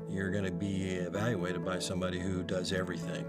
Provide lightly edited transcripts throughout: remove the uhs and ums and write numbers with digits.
you're going to be evaluated by somebody who does everything.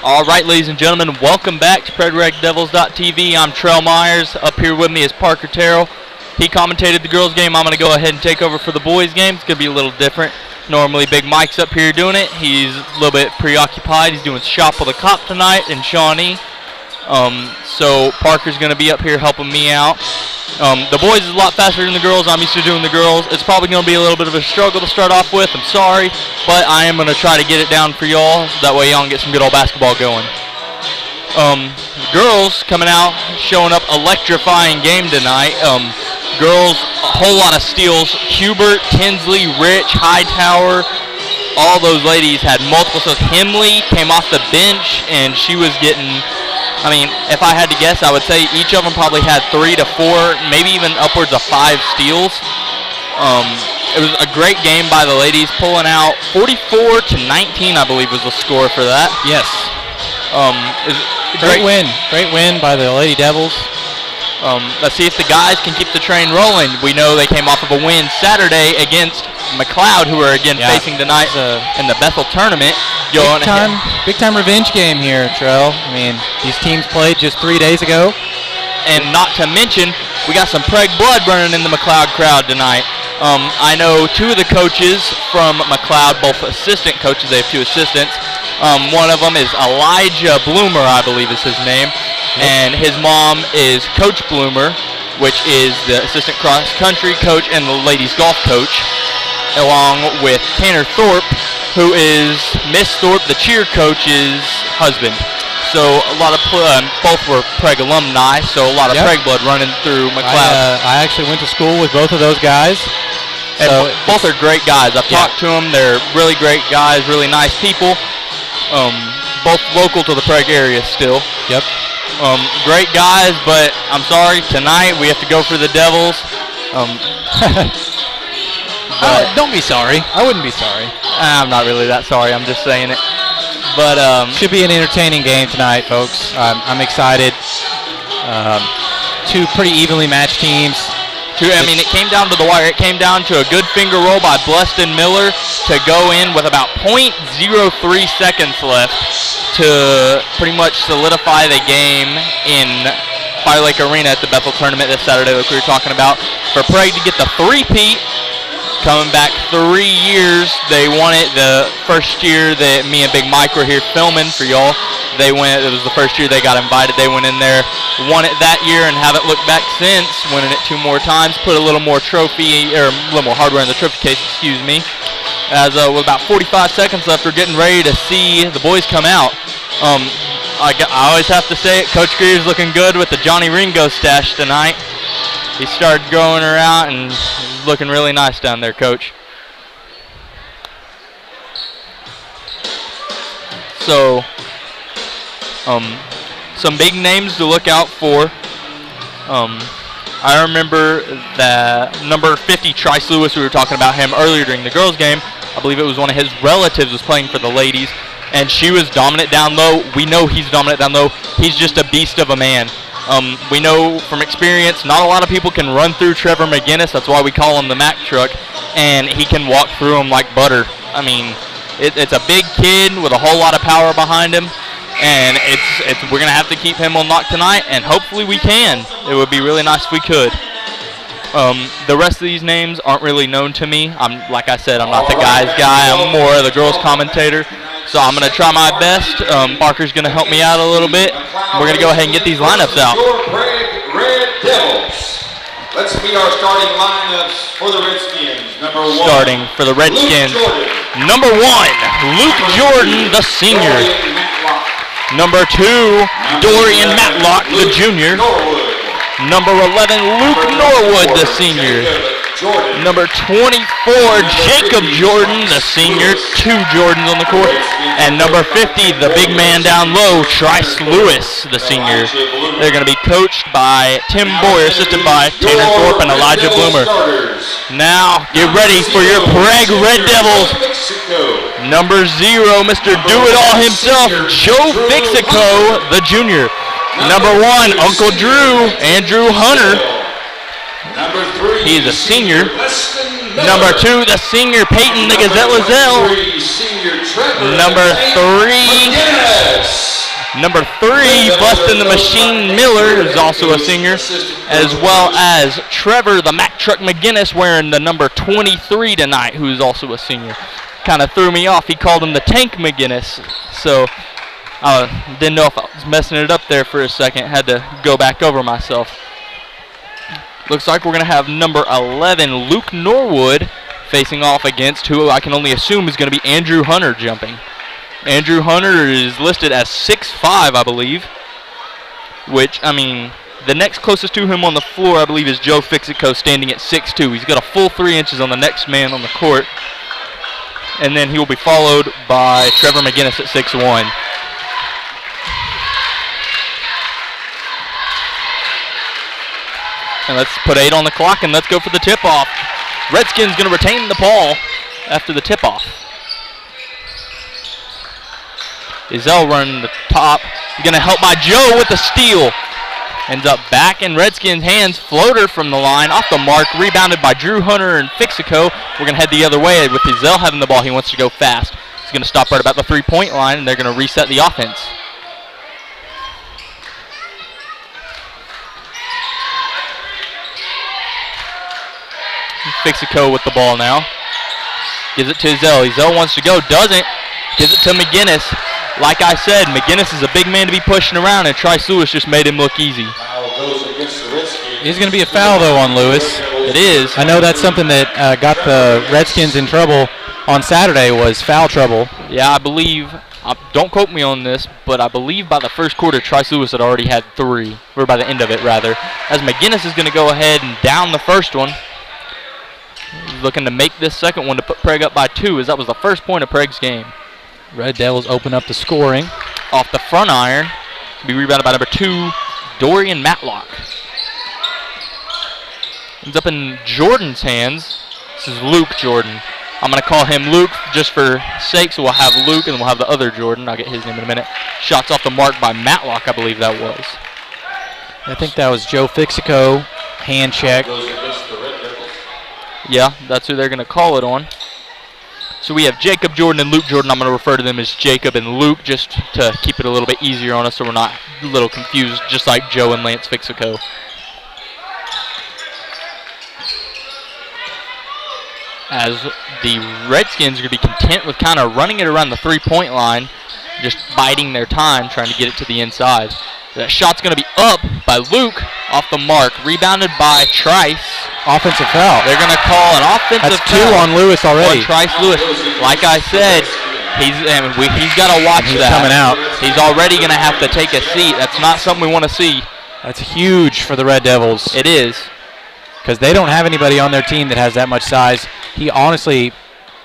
All right, ladies and gentlemen, welcome back to PredRegDevils.tv. I'm Trell Myers. Up here with me is Parker Terrell. He commentated the girls' game. I'm going to go ahead and take over for the boys' game. It's going to be a little different. Normally, Big Mike's up here doing it. He's a little bit preoccupied. He's doing Shop with a Cop tonight in Shawnee. So Parker's going to be up here helping me out. The boys is a lot faster than the girls. I'm used to doing the girls. It's probably going to be a little bit of a struggle to start off with. I'm sorry, but I am going to try to get it down for y'all so that way y'all can get some good old basketball going. Girls coming out, showing up, electrifying game tonight. Girls, a whole lot of steals. Hubert, Tinsley, Rich, Hightower, all those ladies had multiple steals. Himley came off the bench, and she was getting, I mean, if I had to guess, I would say each of them probably had 3 to 4, maybe even upwards of 5 steals. It was a great game by the ladies, pulling out 44 to 19, I believe was the score for that. Yes. Great win. Great win by the Lady Devils. Let's see if the guys can keep the train rolling. We know they came off of a win Saturday against McLoud, who are again facing tonight in the Bethel tournament. going Big time revenge game here, Trell. I mean, these teams played just 3 days ago. And not to mention, we got some Prague blood running in the McLoud crowd tonight. I know two of the coaches from McLoud, both assistant coaches. They have two assistants. One of them is Elijah Bloomer, I believe is his name. And his mom is Coach Bloomer, which is the assistant cross-country coach and the ladies golf coach, along with Tanner Thorpe, who is Miss Thorpe, the cheer coach's husband. So a lot of both were Prague alumni, so a lot of Prague blood running through McLoud. I actually went to school with both of those guys. And so both are great guys. I've talked to them. They're really great guys, really nice people. Both local to the Prague area still. Yep. Great guys, but I'm sorry, tonight we have to go for the Devils. Don't be sorry. I wouldn't be sorry. I'm not really that sorry. I'm just saying it. But should be an entertaining game tonight, folks. I'm excited. Two pretty evenly matched teams. It came down to the wire. It came down to a good finger roll by Bleston Miller to go in with about .03 seconds left to pretty much solidify the game in Fire Lake Arena at the Bethel tournament this Saturday, like we were talking about. For Prague to get the three-peat, coming back 3 years. They won it the first year that me and Big Mike were here filming for y'all. It was the first year they got invited. They went in there, won it that year, and haven't looked back since, winning it 2 more times. Put a little more hardware in the trophy case, excuse me. As with about 45 seconds left, we're getting ready to see the boys come out. I always have to say it, Coach Greer's looking good with the Johnny Ringo stash tonight. He started growing her out and he's looking really nice down there, Coach. So, some big names to look out for. I remember that number 50, Trice Lewis, we were talking about him earlier during the girls' game. I believe it was one of his relatives was playing for the ladies, and she was dominant down low. We know he's dominant down low. He's just a beast of a man. We know from experience not a lot of people can run through Trevor McGinnis. That's why we call him the Mack truck, and he can walk through them like butter. I mean, it's a big kid with a whole lot of power behind him, and we're going to have to keep him on lock tonight, and hopefully we can. It would be really nice if we could. The rest of these names aren't really known to me. Like I said, I'm not the guys guy. I'm more of the girls commentator. So I'm going to try my best. Parker's going to help me out a little bit. We're going to go ahead and get these lineups out. Red Devils. Let's meet our starting lineups for the Redskins. Number 1. Starting for the Redskins. Number 1, Luke Jordan, the senior. Number 2, Dorian Matlock, the junior. Number 11, Luke Norwood, the senior. Number 24, Jacob Jordan, the senior. 2 Jordans on the court. And number 50, the big man down low, Trice Lewis, the senior. They're going to be coached by Tim Boyer, assisted by Tanner Thorpe and Elijah Bloomer. Now, get ready for your Prague Red Devils. Number 0, Mr. Do-It-All himself, Joe Fixico, the junior. Number 1, Uncle Drew, Andrew Hunter. Number 3, he's a senior. Number 2, the senior, Peyton the Gazette Lizelle. Number 3, Bustin' the Machine Miller, who's also a senior, as well as Trevor the Mack Truck McGinnis, wearing the number 23 tonight, who's also a senior. Kind of threw me off. He called him the Tank McGinnis, so didn't know if I was messing it up there for a second. Had to go back over myself. Looks like we're going to have number 11, Luke Norwood, facing off against who I can only assume is going to be Andrew Hunter jumping. Andrew Hunter is listed as 6'5", I believe, which, I mean, the next closest to him on the floor, I believe, is Joe Fixico, standing at 6'2". He's got a full 3 inches on the next man on the court. And then he will be followed by Trevor McGinnis at 6'1". And let's put 8 on the clock and let's go for the tip-off. Redskins going to retain the ball after the tip-off. Izell running the top. Going to help by Joe with the steal. Ends up back in Redskins' hands. Floater from the line off the mark. Rebounded by Drew Hunter and Fixico. We're going to head the other way with Izell having the ball. He wants to go fast. He's going to stop right about the 3-point line, and they're going to reset the offense. Fixico with the ball now. Gives it to Zell. Zell wants to go, doesn't. Gives it to McGinnis. Like I said, McGinnis is a big man to be pushing around, and Trice Lewis just made him look easy. It's going to be a foul, though, on Lewis. It is. I know that's something that got the Redskins in trouble on Saturday, was foul trouble. Yeah, I believe, don't quote me on this, but I believe by the first quarter, Trice Lewis had already had 3, or by the end of it, rather. As McGinnis is going to go ahead and down the first one. He's looking to make this second one to put Prague up by 2, as that was the first point of Prague's game. Red Devils open up the scoring. Off the front iron, to be rebounded by number 2, Dorian Matlock. Ends up in Jordan's hands. This is Luke Jordan. I'm going to call him Luke just for sake, so we'll have Luke and we'll have the other Jordan. I'll get his name in a minute. Shots off the mark by Matlock, I believe that was. I think that was Joe Fixico, hand check. Yeah, that's who they're going to call it on. So we have Jacob Jordan and Luke Jordan. I'm going to refer to them as Jacob and Luke just to keep it a little bit easier on us so we're not a little confused, just like Joe and Lance Fixico. As the Redskins are going to be content with kind of running it around the 3-point line, just biding their time, trying to get it to the inside. That shot's going to be up by Luke, off the mark, rebounded by Trice. Offensive foul. They're going to call an offensive That's foul. 2 on Lewis already. On Trice Lewis. Like I said, he's got to watch He's that. coming out. He's already going to have to take a seat. That's not something we want to see. That's huge for the Red Devils. It is. Because they don't have anybody on their team that has that much size. He honestly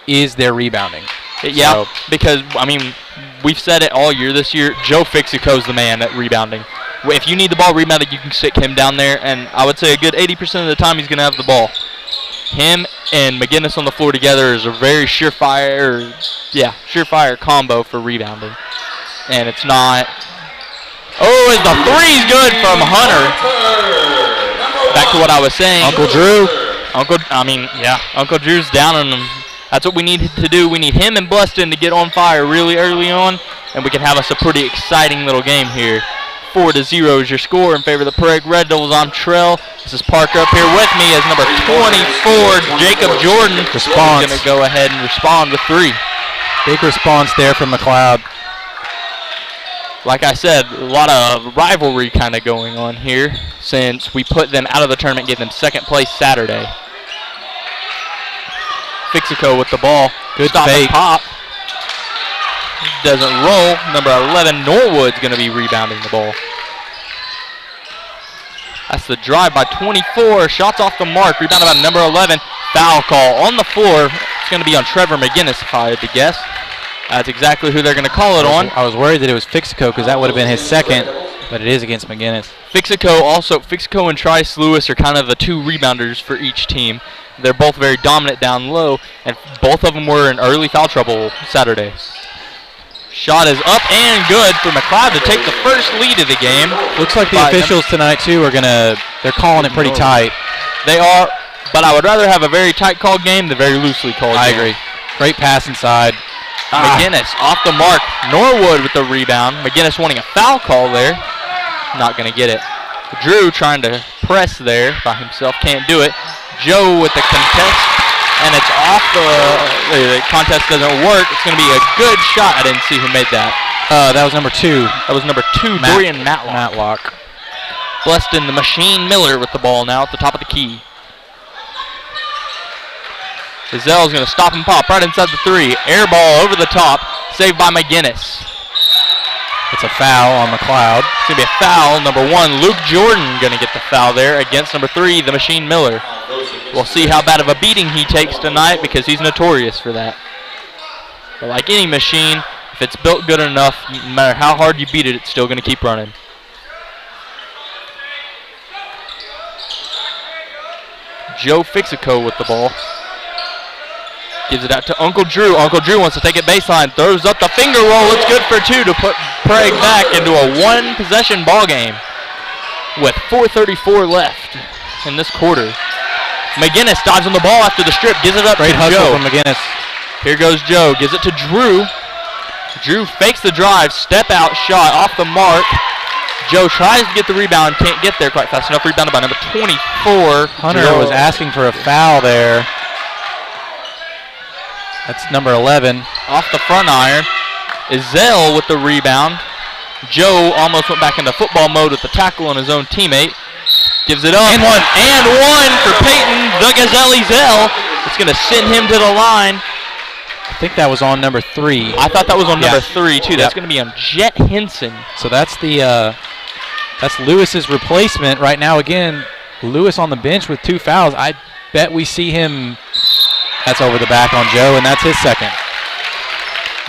is their rebounding. Yeah, because, I mean, we've said it all year this year. Joe Fixico's the man at rebounding. If you need the ball rebounded, you can stick him down there, and I would say a good 80% of the time he's going to have the ball. Him and McGinnis on the floor together is a very surefire combo for rebounding. And it's not. Oh, the three's good from Hunter. Back to what I was saying. Uncle Drew. Uncle Drew's down on him. That's what we need to do. We need him and Bluston to get on fire really early on, and we can have us a pretty exciting little game here. 4-0 is your score in favor of the Prague Red Devils. I'm Trell. This is Parker up here with me as number 24, Jacob Jordan. Response. Going to go ahead and respond with 3. Big response there from McLoud. Like I said, a lot of rivalry kind of going on here since we put them out of the tournament, gave them second place Saturday. Fixico with the ball. Good Stop fake. and pop. Doesn't roll. Number 11, Norwood's going to be rebounding the ball. That's the drive by 24. Shots off the mark. Rebounded by number 11. Foul call on the floor. It's going to be on Trevor McGinnis, if I had to guess. That's exactly who they're going to call it on. I was worried that it was Fixico because that would have been his second, but it is against McGinnis. Fixico and Trice Lewis are kind of the 2 rebounders for each team. They're both very dominant down low, and both of them were in early foul trouble Saturday. Shot is up and good for McLeod to take the first lead of the game. Looks like the officials tonight, too, they're calling it pretty tight. They are, but I would rather have a very tight called game than very loosely called game. I agree. Great pass inside. McGinnis off the mark. Norwood with the rebound. McGinnis wanting a foul call there. Not going to get it. Drew trying to press there by himself. Can't do it. Joe with the contest. And it's off the contest doesn't work. It's going to be a good shot. I didn't see who made that. That was number 2. That was number 2, Dorian Matlock. Bluston, the Machine Miller with the ball now at the top of the key. Gazelle's going to stop and pop right inside the 3. Air ball over the top. Saved by McGinnis. It's a foul on McLeod. It's going to be a foul. Number 1, Luke Jordan going to get the foul there against number 3, the Machine Miller. We'll see how bad of a beating he takes tonight because he's notorious for that. But like any machine, if it's built good enough, no matter how hard you beat it, it's still going to keep running. Joe Fixico with the ball. Gives it out to Uncle Drew. Uncle Drew wants to take it baseline. Throws up the finger roll. It's good for 2 to put Prague back into a 1-possession ball game with 4:34 left in this quarter. McGinnis dives on the ball after the strip. Gives it up Great to hustle Joe. from McGinnis. Here goes Joe. Gives it to Drew. Drew fakes the drive. Step out shot off the mark. Joe tries to get the rebound. Can't get there quite fast enough. Rebounded by number 24. Hunter Joe. was asking for a foul there. That's number 11. Off the front iron. Izell with the rebound. Joe almost went back into football mode with the tackle on his own teammate. Gives it up. And one. And one for Peyton. The Gazelle Izell. It's going to send him to the line. I think that was on number 3. I thought that was on number 3 too. That's Yep. going to be on Jet Henson. So that's that's Lewis's replacement right now. Again, Lewis on the bench with 2 fouls. I bet we see him. That's over the back on Joe, and that's his second.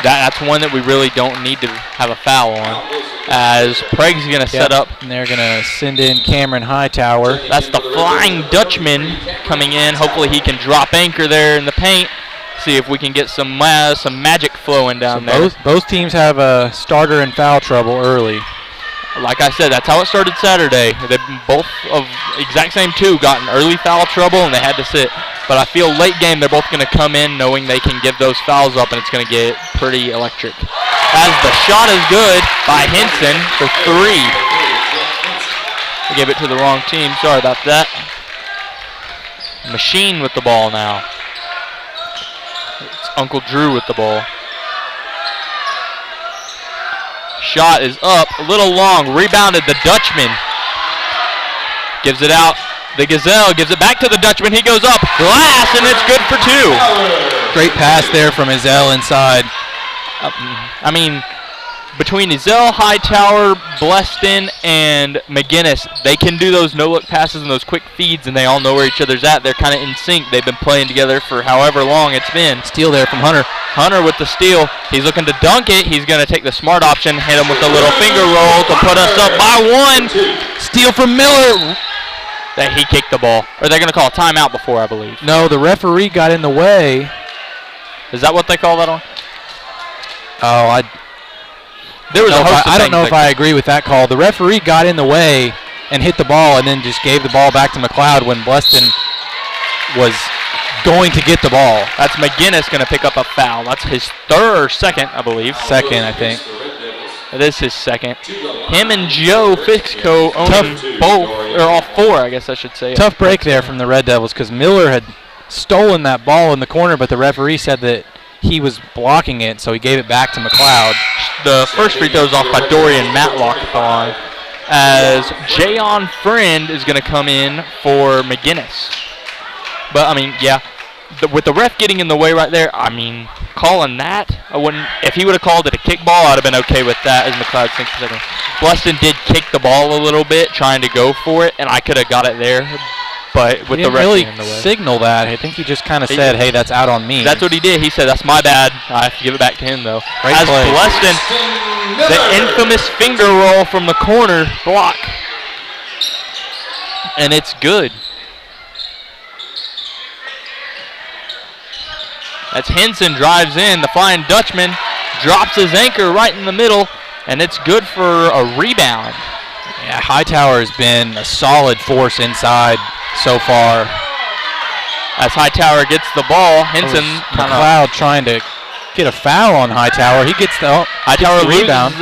That's one that we really don't need to have a foul on. As Prague's going to set up. And they're going to send in Cameron Hightower. That's the Flying Dutchman coming in. Hopefully he can drop anchor there in the paint. See if we can get some magic flowing down there. Both teams have a starter in foul trouble early. Like I said, that's how it started Saturday. They both of exact same 2 got in early foul trouble and they had to sit. But I feel late game they're both going to come in knowing they can give those fouls up and it's going to get pretty electric. As the shot is good by Henson for 3. We gave it to the wrong team. Sorry about that. Machine with the ball now. It's Uncle Drew with the ball. Shot is up, a little long, rebounded the Dutchman. Gives it out, the Gazelle gives it back to the Dutchman, he goes up, glass, and it's good for 2. Great pass there from Izell inside. I mean, between Izell, Hightower, Bleston, and McGinnis, they can do those no-look passes and those quick feeds, and they all know where each other's at. They're kind of in sync. They've been playing together for however long it's been. Steal there from Hunter. Hunter with the steal. He's looking to dunk it. He's going to take the smart option, hit him with a little finger roll to put us up by 1. Steal from Miller. That he kicked the ball. Or they're going to call a timeout before, I believe. No, the referee got in the way. Is that what they call that on? Oh, I don't know if I agree with that call. The referee got in the way and hit the ball and then just gave the ball back to McLeod when Bleston was going to get the ball. That's McGinnis going to pick up a foul. That's his second, I believe. Second, I think. It is his second. Him and Joe Fixco own both, or all 4, I guess I should say. Tough break there from the Red Devils because Miller had stolen that ball in the corner, but the referee said that he was blocking it, so he gave it back to McLeod. The first free throw is off by Dorian Matlock on, as Jayon Friend is going to come in for McGinnis. But, I mean, yeah, with the ref getting in the way right there, I mean, calling that, I wouldn't. If he would have called it a kick ball, I'd have been okay with that as McLeod thinks for a second. Bleston did kick the ball a little bit, trying to go for it, and I could have got it there. But with the ref really in the way. signal that. I think he just kind of said, hey, that's out on me. That's what he did. He said, that's my bad. I have to give it back to him, though. Great As play. Bleston, the infamous finger roll from the corner block. And it's good. That's Henson drives in. The Flying Dutchman drops his anchor right in the middle, and it's good for a rebound. Yeah, Hightower has been a solid force inside so far. As Hightower gets the ball, Henson McLeod trying to get a foul on Hightower. He gets the Hightower rebound.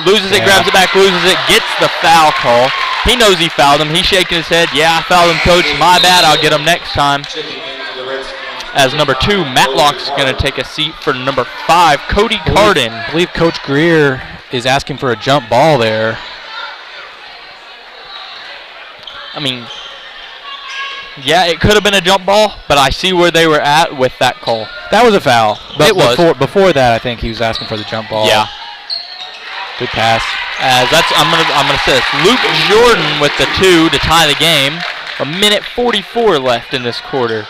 Loses it, grabs it back, loses it, gets the foul call. He knows he fouled him. He's shaking his head. Yeah, I fouled him, coach. My bad. I'll get him next time. As number 2, Matlock's going to take a seat for number 5, Cody Carden. I believe Coach Greer is asking for a jump ball there. I mean, yeah, it could have been a jump ball, but I see where they were at with that call. That was a foul. But it was. Before that, I think he was asking for the jump ball. Yeah. Good pass. As that's I'm gonna say this. Luke Jordan with the 2 to tie the game. 1:44 left in this quarter.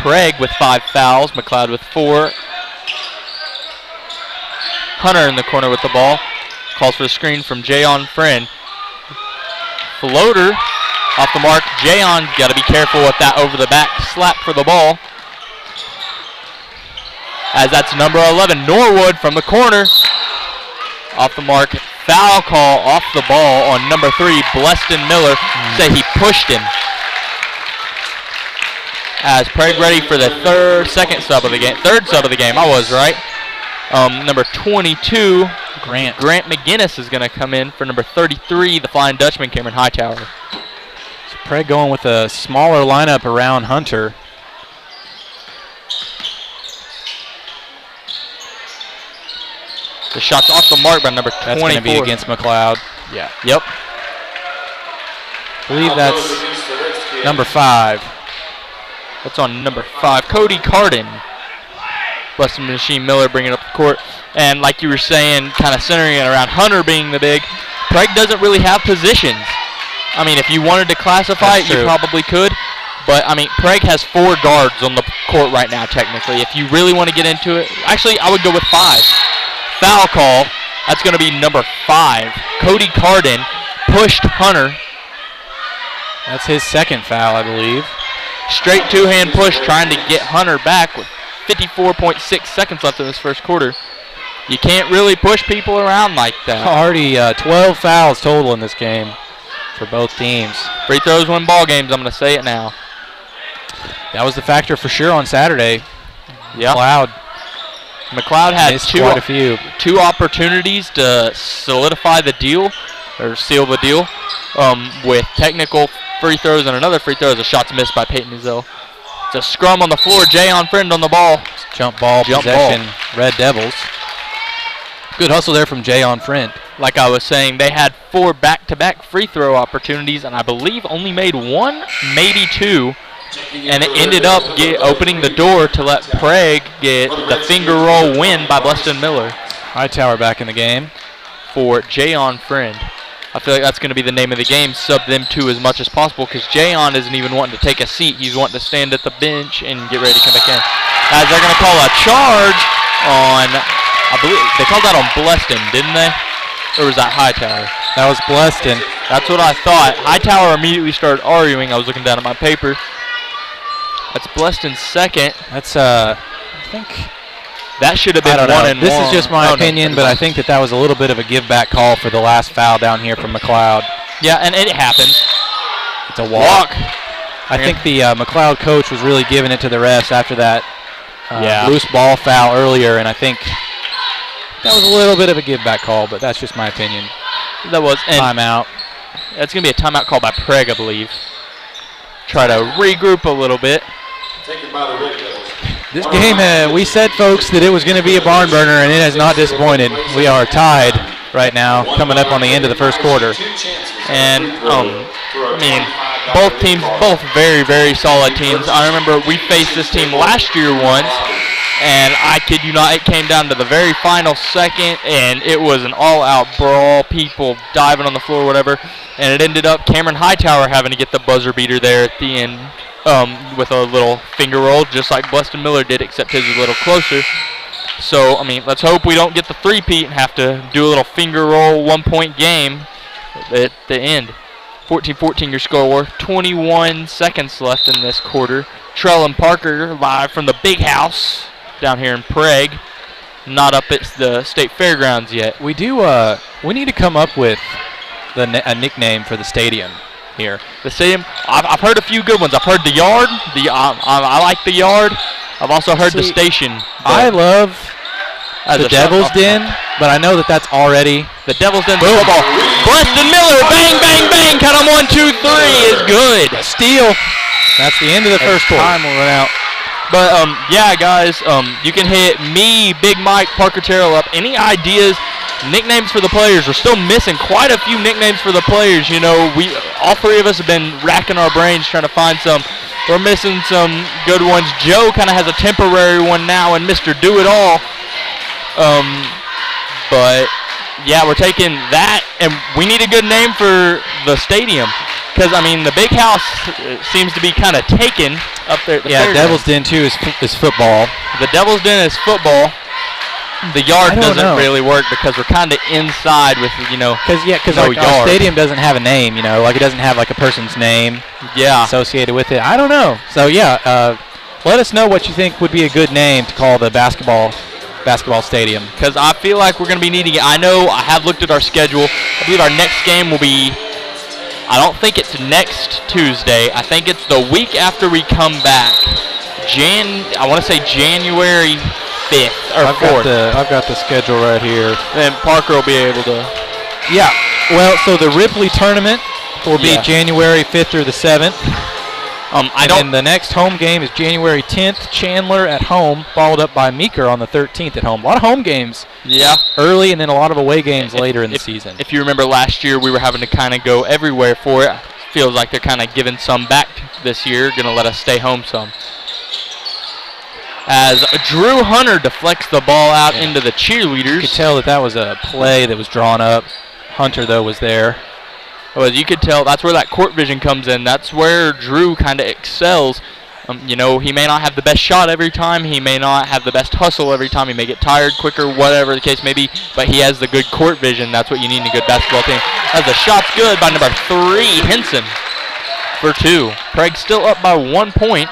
Prague with 5 fouls. McLeod with 4. Hunter in the corner with the ball. Calls for the screen from Jayon Friend. Floater off the mark. Jayon got to be careful with that over the back slap for the ball. As that's number 11, Norwood from the corner. Off the mark. Foul call off the ball on number 3, Bleston Miller. Say he pushed him. as Prague ready for the third sub of the game. I was right. Number 22, Grant McGinnis is going to come in for number 33, the Flying Dutchman, Cameron Hightower. So Prague going with a smaller lineup around Hunter. The shot's off the mark by number 24. That's going to be against McLoud. Yeah. Yep. I believe that's number 5. That's on number 5, Cody Carden. Blessing Machine Miller bringing up the court. And like you were saying, kind of centering it around Hunter being the big, Prague doesn't really have positions. I mean, if you wanted to classify it, you probably could. But, I mean, Prague has 4 guards on the court right now, technically. If you really want to get into it, actually, I would go with 5. Foul call. That's going to be number 5. Cody Carden pushed Hunter. That's his second foul, I believe. Straight two-hand push trying to get Hunter back with 54.6 seconds left in this first quarter. You can't really push people around like that. Already 12 fouls total in this game for both teams. Free throws win ball games, I'm going to say it now. That was the factor for sure on Saturday. Yeah. McLoud had two opportunities to solidify the deal, or seal the deal, with technical free throws and another free throw as a shot's missed by Peyton Ezell. It's a scrum on the floor. Jayon Friend on the ball. Jump ball possession, Red Devils. Good hustle there from Jayon Friend. Like I was saying, they had 4 back-to-back free throw opportunities, and I believe only made 1, maybe 2. And it ended up opening the door to let Prague get the finger roll win by Bleston Miller. Hightower back in the game for Jayon Friend. I feel like that's going to be the name of the game. Sub them 2 as much as possible because Jayon isn't even wanting to take a seat. He's wanting to stand at the bench and get ready to come back in. As they're going to call a charge on, I believe, they called that on Bleston, didn't they? Or was that Hightower? That was Bleston. That's what I thought. Hightower immediately started arguing. I was looking down at my paper. That's Bleston's second. That's, I think that should have been 1 and 1. This is just my opinion, but I think that was a little bit of a give-back call for the last foul down here from McLoud. Yeah, and it happens. It's a walk. I think the McLoud coach was really giving it to the refs after that loose ball foul earlier, and I think that was a little bit of a give-back call, but that's just my opinion. That was timeout. That's going to be a timeout call by Prague, I believe. Try to regroup a little bit. Taken by the Red Devils. This game, we said, folks, that it was going to be a barn burner, and it has not disappointed. We are tied right now, coming up on the end of the first quarter. And, I mean, both teams, very, very solid teams. I remember we faced this team last year once, and I kid you not, it came down to the very final second, and it was an all-out brawl, people diving on the floor, whatever, and it ended up Cameron Hightower having to get the buzzer beater there at the end with a little finger roll, just like Bleston Miller did, except his was a little closer. So, I mean, let's hope we don't get the three-peat and have to do a little finger roll, 1-point game at the end. 14-14 your score. 21 seconds left in this quarter. Trell and Parker live from the big house down here in Prague. Not up at the state fairgrounds yet. We need to come up with a nickname for the stadium here. The stadium, I've heard a few good ones. I've heard the Yard. I like the Yard. I've also heard the Station. I love the Devil's Den, but I know that's already the Devil's Den football. Bleston Miller, bang, bang, bang. Cut him 1, 2, 3 is good. Steal. That's the end of the first quarter. Time will run out. But yeah, guys, you can hit me, Big Mike, Parker Terrell up. Any ideas? Nicknames for the players. We're still missing quite a few nicknames for the players. You know, all 3 of us have been racking our brains trying to find some. We're missing some good ones. Joe kind of has a temporary one now, and Mr. Do-It-All. But yeah, we're taking that, and we need a good name for the stadium. Because, I mean, the big house seems to be kind of taken up there. Devil's Den, too, is football. The Devil's Den is football. The Yard doesn't really work because we're kind of inside with, Because our stadium doesn't have a name, like it doesn't have like a person's name associated with it. I don't know. So, let us know what you think would be a good name to call the basketball stadium. Because I feel like we're going to be needing it. I know I have looked at our schedule. I believe our next game will be, I don't think it's next Tuesday. I think it's the week after we come back. I want to say January 5th or 4th. I've got the schedule right here. Then Parker will be able to. Yeah. Well, so the Ripley tournament will be January 5th through the 7th. And the next home game is January 10th, Chandler at home, followed up by Meeker on the 13th at home. A lot of home games early and then a lot of away games later in the season. If you remember last year, we were having to kind of go everywhere for it. Feels like they're kind of giving some back this year, going to let us stay home some. As Drew Hunter deflects the ball out into the cheerleaders. You could tell that was a play that was drawn up. Hunter, though, was there. Well, as you could tell, that's where that court vision comes in. That's where Drew kind of excels. He may not have the best shot every time. He may not have the best hustle every time. He may get tired quicker, whatever the case may be. But he has the good court vision. That's what you need in a good basketball team. As the shot's good by number 3, Henson, for 2. Prague still up by 1 point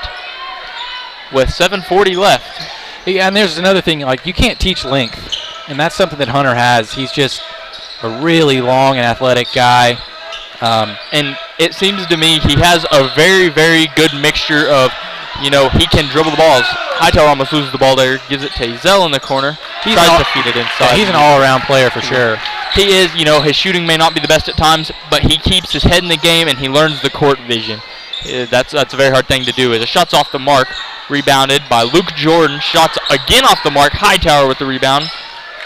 with 7:40 left. Yeah, and there's another thing. Like, you can't teach length. And that's something that Hunter has. He's just a really long and athletic guy. And it seems to me he has a very, very good mixture of, he can dribble the balls. Hightower almost loses the ball there, gives it to Hazel in the corner. Tries to feed it inside. Yeah, he's an all-around player for sure. He is, his shooting may not be the best at times, but he keeps his head in the game and he learns the court vision. That's a very hard thing to do. The shot's off the mark, rebounded by Luke Jordan. Shots again off the mark. Hightower with the rebound.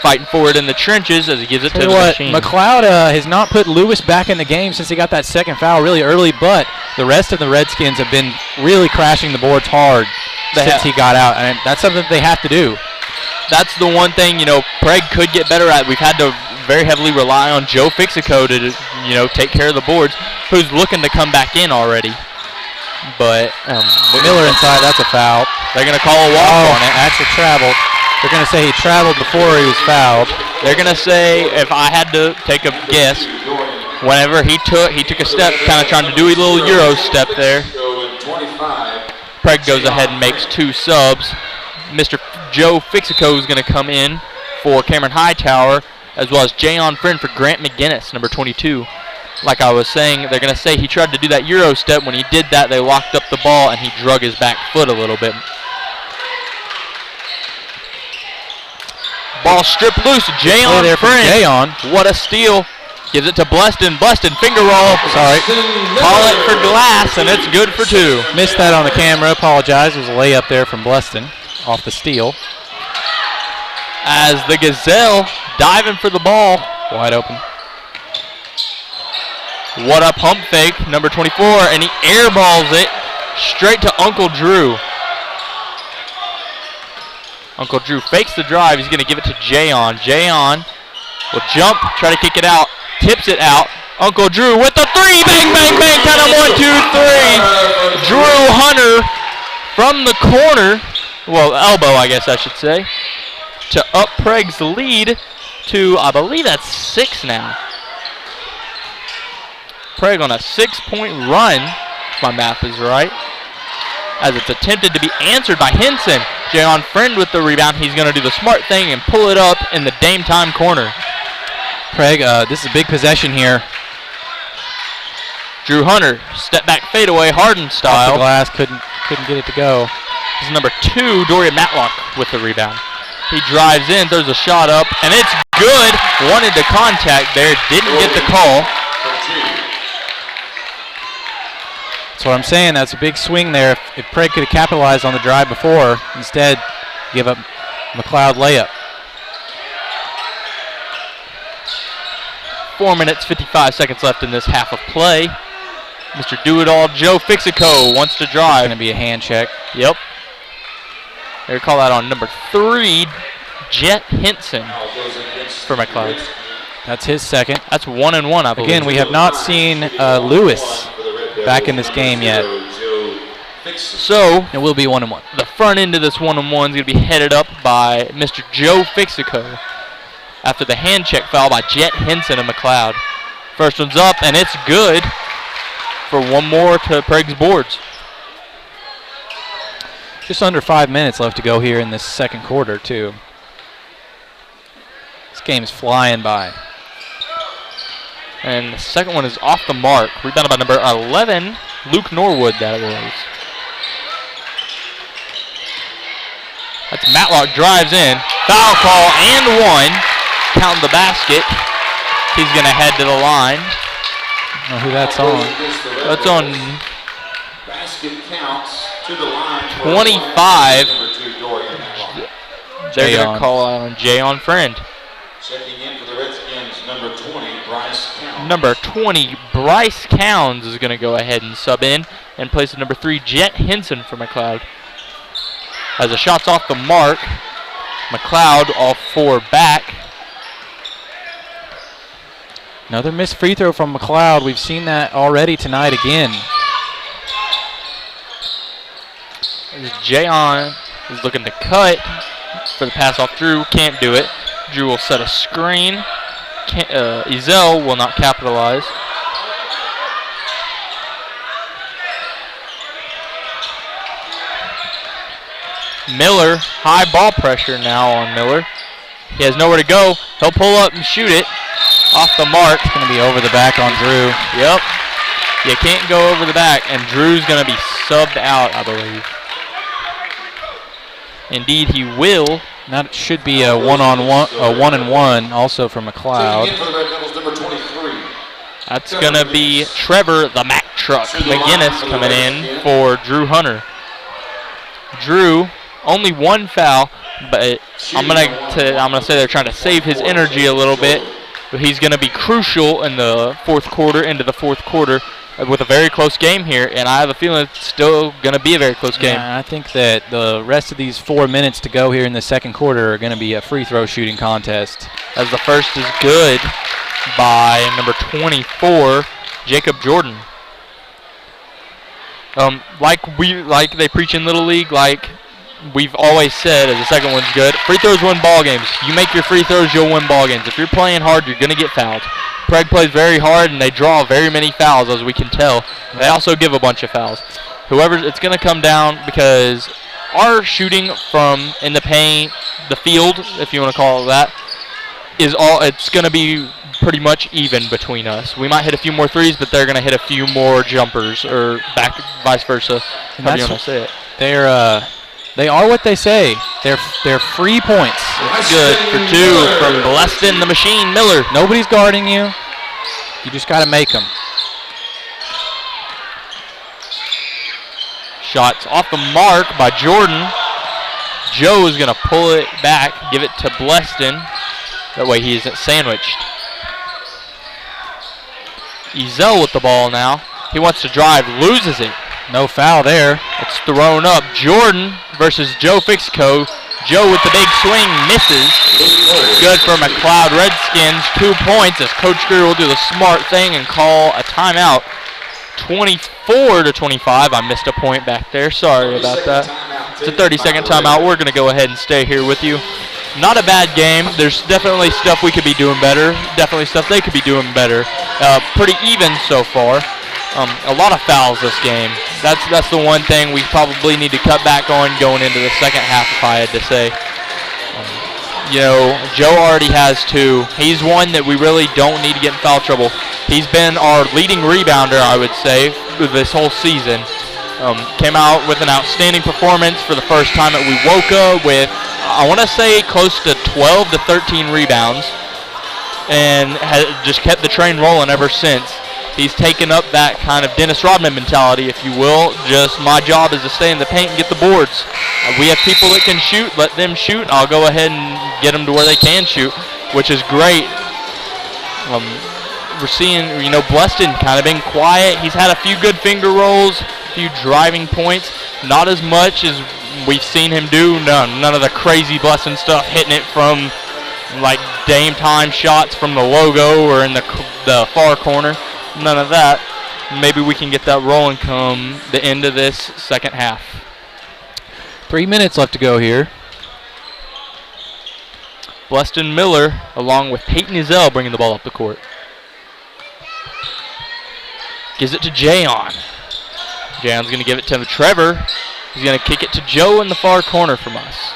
Fighting forward in the trenches as he gives it to the machine. McLoud has not put Lewis back in the game since he got that second foul really early, but the rest of the Redskins have been really crashing the boards hard since he got out, and that's something that they have to do. That's the one thing, Prague could get better at. We've had to very heavily rely on Joe Fixico to, take care of the boards, who's looking to come back in already. But Miller inside, that's a foul. They're going to call a walk on it. That's a travel. They're going to say he traveled before he was fouled. They're going to say, if I had to take a guess, whenever he took a step, kind of trying to do a little Euro step there. Prague goes ahead and makes 2 subs. Mr. Joe Fixico is going to come in for Cameron Hightower, as well as Jayon Friend for Grant McGinnis, number 22. Like I was saying, they're going to say he tried to do that Euro step. When he did that, they locked up the ball, and he drug his back foot a little bit. Ball stripped loose. Jayon Friend. What a steal. Gives it to Bleston. Bleston, finger roll. Sorry. Call it for Glass, and it's good for 2. Missed that on the camera. Apologize. It was a layup there from Bleston off the steal. As the Gazelle diving for the ball. Wide open. What a pump fake. Number 24, and he airballs it straight to Uncle Drew. Uncle Drew fakes the drive. He's going to give it to Jayon. Jayon will jump, try to kick it out, tips it out. Uncle Drew with the 3. Bang, bang, bang. Count 'em 1, 2, 3. Drew Hunter from the corner, well, elbow, I guess I should say, to up Prague's lead to, I believe that's 6 now. Prague on a 6-point run, if my math is right, as it's attempted to be answered by Henson. Jayon Friend with the rebound. He's going to do the smart thing and pull it up in the Dame time corner. Prague, this is a big possession here. Drew Hunter, step back fadeaway, Harden style. Off the glass, couldn't get it to go. This is number 2, Dorian Matlock with the rebound. He drives in, throws a shot up, and it's good. Wanted to contact there, didn't get the call. That's what I'm saying. That's a big swing there. If Prague could have capitalized on the drive before, instead give up McLoud layup. 4 minutes, 55 seconds left in this half of play. Mr. Do-It-All Joe Fixico wants to drive. It's going to be a hand check. Yep. They're going to call that on number 3, Jet Henson for McLoud. That's his second. That's 1 and 1, I believe. Again, we have not seen Lewis back in this game yet. So it will be 1 and 1. The front end of this 1 and 1 is going to be headed up by Mr. Joe Fixico after the hand check foul by Jet Henson of McLoud. First one's up, and it's good for 1 more to Prague's boards. Just under 5 minutes left to go here in this second quarter, too. This game is flying by. And the second one is off the mark. Rebounded by number 11, Luke Norwood, that was. That's Matlock drives in. Foul call and one. Counting the basket. He's going to head to the line. I don't know who that's on. That's on Basket counts to the line. 25. They're going Jayon. to call out on Jayon Friend. Checking in for the Redskins, number 20, Bryce Counts. Number 20, Bryce Counts is going to go ahead and sub in and place number 3, Jet Henson for McLoud. As the shot's off the mark, McLoud all 4 back. Another missed free throw from McLoud. We've seen that already tonight again. Jayon is looking to cut for the pass off Drew. Can't do it. Drew will set a screen. Ezel will not capitalize. Miller, high ball pressure now on Miller. He has nowhere to go. He'll pull up and shoot it. Off the mark. It's going to be over the back on Drew. Yep. You can't go over the back, and Drew's going to be subbed out, I believe. Indeed, he will. That should be a one-on-one, a 1-and-1 also for McLeod. Checking in for the Red Devils, number 23. That's going to be Trevor the Mack Truck McGinnis coming in for Drew Hunter. Drew, only 1 foul, but I'm gonna say they're trying to save his energy a little bit. But he's going to be crucial in the fourth quarter, into the fourth quarter, with a very close game here, and I have a feeling it's still going to be a very close game. Yeah, I think that the rest of these 4 minutes to go here in the second quarter are going to be a free throw shooting contest. As the first is good by number 24, Jacob Jordan. Like they preach in Little League, like we've always said, as the second one's good, free throws win ball games. You make your free throws, you'll win ball games. If you're playing hard, you're going to get fouled. Prague plays very hard, and they draw very many fouls, as we can tell. They also give a bunch of fouls. It's going to come down because our shooting from in the paint, the field, if you want to call it that, it's going to be pretty much even between us. We might hit a few more threes, but they're going to hit a few more jumpers, or vice versa. How do you want to say it? They are what they say. They're free points. It's good for 2 from Bleston the Machine Miller. Nobody's guarding you. You just got to make them. Shots off the mark by Jordan. Joe is going to pull it back, give it to Bleston. That way he isn't sandwiched. Ezel with the ball now. He wants to drive, loses it. No foul there. It's thrown up. Jordan versus Joe Fixco. Joe with the big swing, misses. Good for McLoud Redskins. 2 points as Coach Greer will do the smart thing and call a timeout. 24-25. I missed a point back there. Sorry about that. It's a 30-second timeout. We're going to go ahead and stay here with you. Not a bad game. There's definitely stuff we could be doing better. Definitely stuff they could be doing better. Pretty even so far. A lot of fouls this game. That's the one thing we probably need to cut back on going into the second half, if I had to say. Joe already has 2. He's one that we really don't need to get in foul trouble. He's been our leading rebounder, I would say, this whole season. Came out with an outstanding performance for the first time at Wewoka with, I want to say, close to 12 to 13 rebounds, and has just kept the train rolling ever since. He's taken up that kind of Dennis Rodman mentality, if you will. Just my job is to stay in the paint and get the boards. We have people that can shoot, let them shoot. I'll go ahead and get them to where they can shoot, which is great. We're seeing, Bleston kind of been quiet. He's had a few good finger rolls, a few driving points. Not as much as we've seen him do. None of the crazy Bleston stuff, hitting it from like Dame time shots from the logo or in the far corner. None of that. Maybe we can get that rolling come the end of this second half. 3 minutes left to go here. Bleston Miller, along with Peyton Ezel, bringing the ball up the court. Gives it to Jayon. Jayon's going to give it to Trevor. He's going to kick it to Joe in the far corner from us.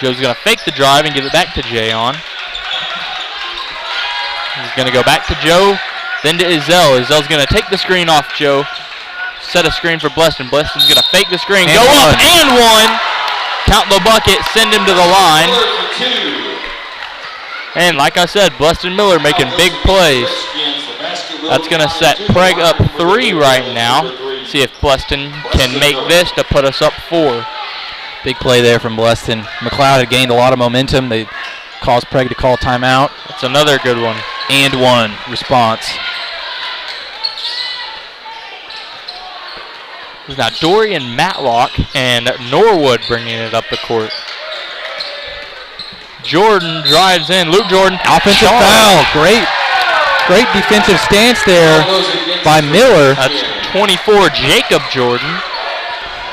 Joe's going to fake the drive and give it back to Jayon. He's going to go back to Joe, then to Izell. Izell's going to take the screen off Joe. Set a screen for Bleston. Bleston's going to fake the screen. And go one. up and one. Count the bucket. Send him to the line. And like I said, Bleston Miller making big plays. That's going to set Prague up 3 right now. See if Bleston can make this to put us up 4. Big play there from Bleston. McLoud had gained a lot of momentum. They caused Prague to call timeout. That's another good one. And one response. There's now Dorian Matlock and Norwood bringing it up the court. Jordan drives in. Luke Jordan. Offensive foul. Great defensive stance there by Miller. That's 24, Jacob Jordan.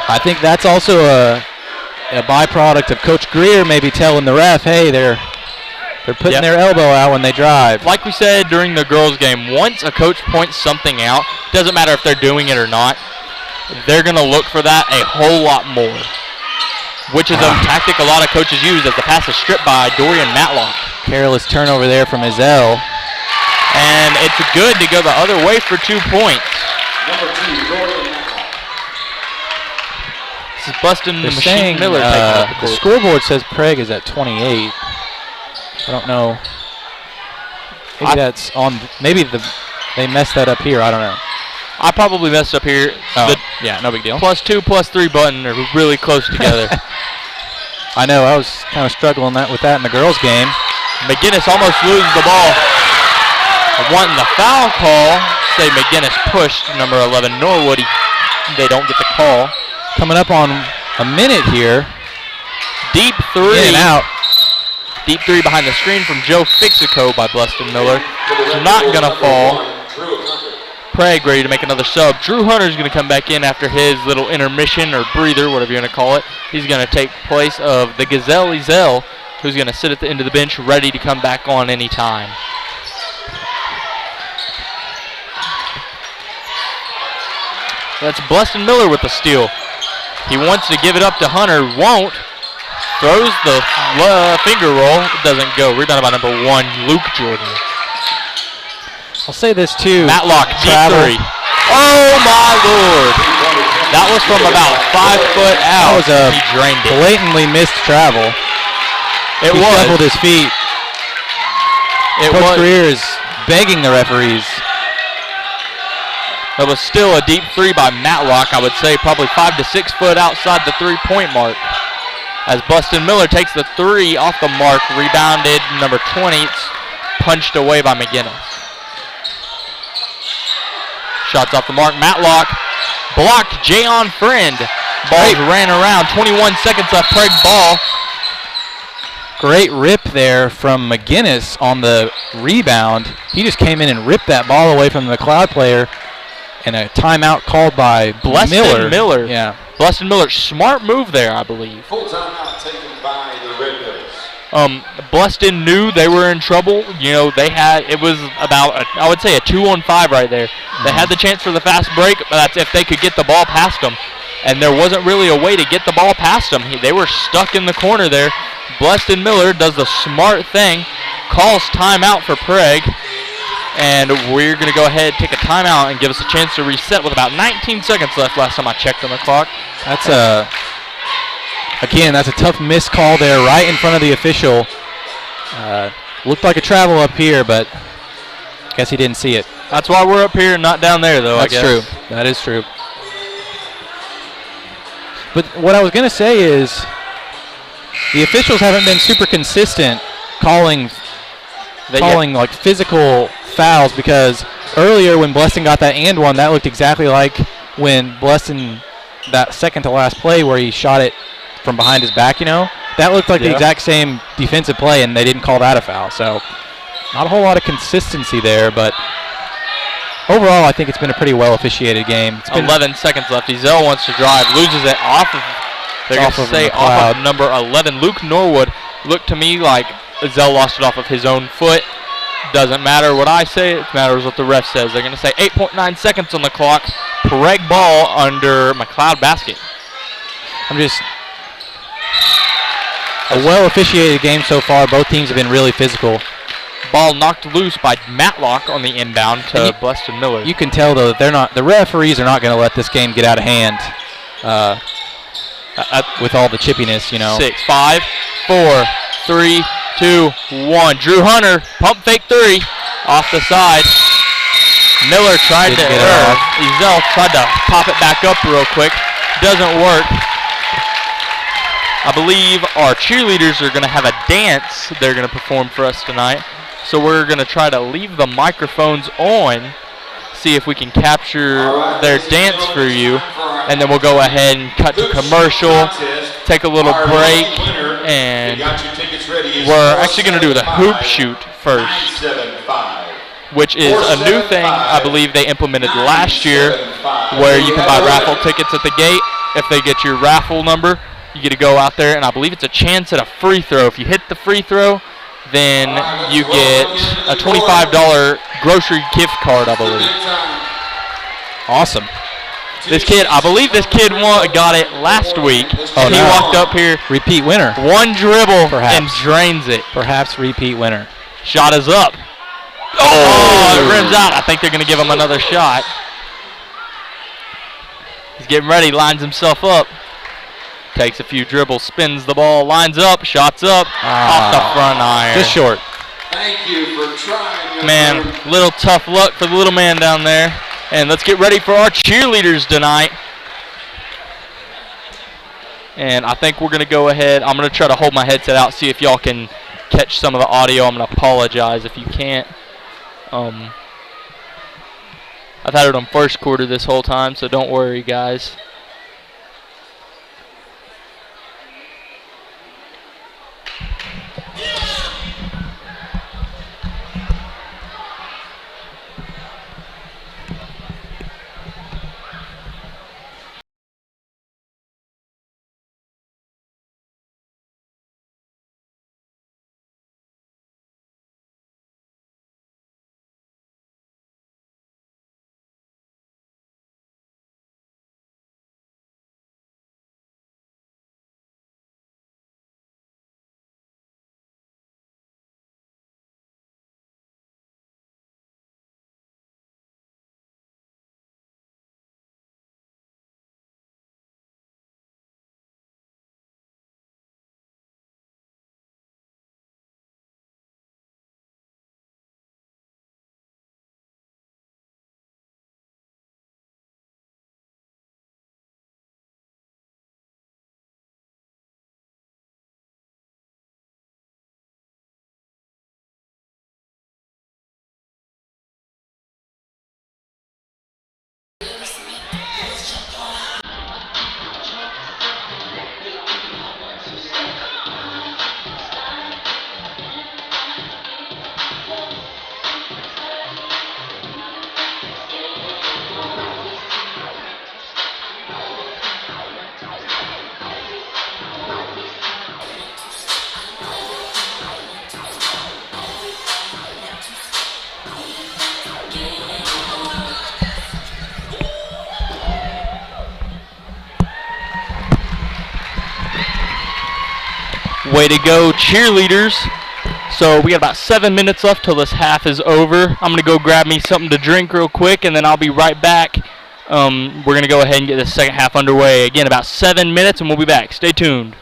I think that's also a byproduct of Coach Greer maybe telling the ref, hey, they're putting their elbow out when they drive. Like we said during the girls' game, once a coach points something out, doesn't matter if they're doing it or not, they're going to look for that a whole lot more, which is a tactic a lot of coaches use as the pass is stripped by Dorian Matlock. Careless turnover there from Izell. And it's good to go the other way for 2 points. Number 2, Dorian Matlock. This is Buston Machine Miller taking up the the court. scoreboard says Prague is at 28. I don't know. Maybe that's on. Maybe they messed that up here. I don't know. I probably messed up here. Oh, yeah, no big deal. +2, +3 button are really close together. I know. I was kind of struggling with that in the girls' game. McGinnis almost loses the ball. Wanting the foul call. Say McGinnis pushed number 11 Norwood. They don't get the call. Coming up on a minute here. Deep 3. In and out. Deep 3 behind the screen from Joe Fixico by Bleston Miller. It's not going to fall. Prague ready to make another sub. Drew Hunter's going to come back in after his little intermission or breather, whatever you want to call it. He's going to take place of the Gazelle Ezell, who's going to sit at the end of the bench ready to come back on any time. That's Bleston Miller with the steal. He wants to give it up to Hunter, won't. Throws the finger roll, doesn't go. Rebounded by number 1, Luke Jordan. I'll say this too. Matlock, deep 3. Oh my Lord. That was from about 5 foot out. That was a he drained it. Blatantly missed travel. He shoveled his feet. Coach Greer is begging the referees. That was still a deep 3 by Matlock, I would say probably 5 to 6 foot outside the 3-point mark. As Buston Miller takes the 3 off the mark, rebounded number 20. It's punched away by McGinnis. Shots off the mark. Matlock blocked. Jayon Friend. Ball ran around. 21 seconds left. Prague ball. Great rip there from McGinnis on the rebound. He just came in and ripped that ball away from the McLoud player. And a timeout called by Bleston Miller. Yeah. Bleston Miller. Smart move there, I believe. Full timeout taken by the Red Devils. Bleston knew they were in trouble. You know, it was about, I would say, a 2-on-5 right there. They had the chance for the fast break, but that's if they could get the ball past them. And there wasn't really a way to get the ball past them. They were stuck in the corner there. Bleston Miller does the smart thing, calls timeout for Prague, and we're going to go ahead and take a timeout and give us a chance to reset with about 19 seconds left last time I checked on the clock. That's a tough missed call there right in front of the official. Looked like a travel up here, but guess he didn't see it. That's why we're up here and not down there, though, That's I guess. true. That is true. But what I was going to say is the officials haven't been super consistent calling like physical fouls, because earlier when Bleston got that and one, that looked exactly like when Bleston, that second to last play where he shot it from behind his back, you know? That looked like the exact same defensive play, and they didn't call that a foul. So not a whole lot of consistency there, but overall I think it's been a pretty well officiated game. It's been 11 seconds left. Ezell wants to drive, loses it off of, off of number 11, Luke Norwood. Looked to me like Ezell lost it off of his own foot. Doesn't matter what I say, it matters what the ref says. They're going to say 8.9 seconds on the clock. Prague ball under McLoud basket. A well officiated game so far. Both teams have been really physical. Ball knocked loose by Matlock on the inbound to Bleston Miller. You can tell, though, that the referees are not going to let this game get out of hand with all the chippiness, 6, 5, 4, 3, 2, 1. Drew Hunter, pump fake 3 off the side. Miller tried Ezel tried to pop it back up real quick. Doesn't work. I believe our cheerleaders are going to have a dance they're going to perform for us tonight. So we're going to try to leave the microphones on, see if we can capture their dance for you, and then we'll go ahead and cut to commercial, take a little break, and we're actually going to do the hoop shoot first, which is a new thing I believe they implemented last year, where you can buy raffle tickets at the gate. If they get your raffle number, you get to go out there, and I believe it's a chance at a free throw. If you hit the free throw, then you get a $25 grocery gift card, I believe. Awesome. I believe this kid got it last week. He walked up here. Repeat winner. One dribble and drains it. Perhaps repeat winner. Shot is up. Oh, it rims out. I think they're going to give him another shot. He's getting ready, lines himself up. Takes a few dribbles, spins the ball, lines up, shots up, off the front iron. Just short. Thank you for trying. Man, little tough luck for the little man down there. And let's get ready for our cheerleaders tonight. And I think we're going to go ahead. I'm going to try to hold my headset out, see if y'all can catch some of the audio. I'm going to apologize if you can't. I've had it on first quarter this whole time, so don't worry, guys. Way to go, cheerleaders. So we got about 7 minutes left till this half is over. I'm going to go grab me something to drink real quick, and then I'll be right back. We're going to go ahead and get the second half underway. Again, about 7 minutes, and we'll be back. Stay tuned.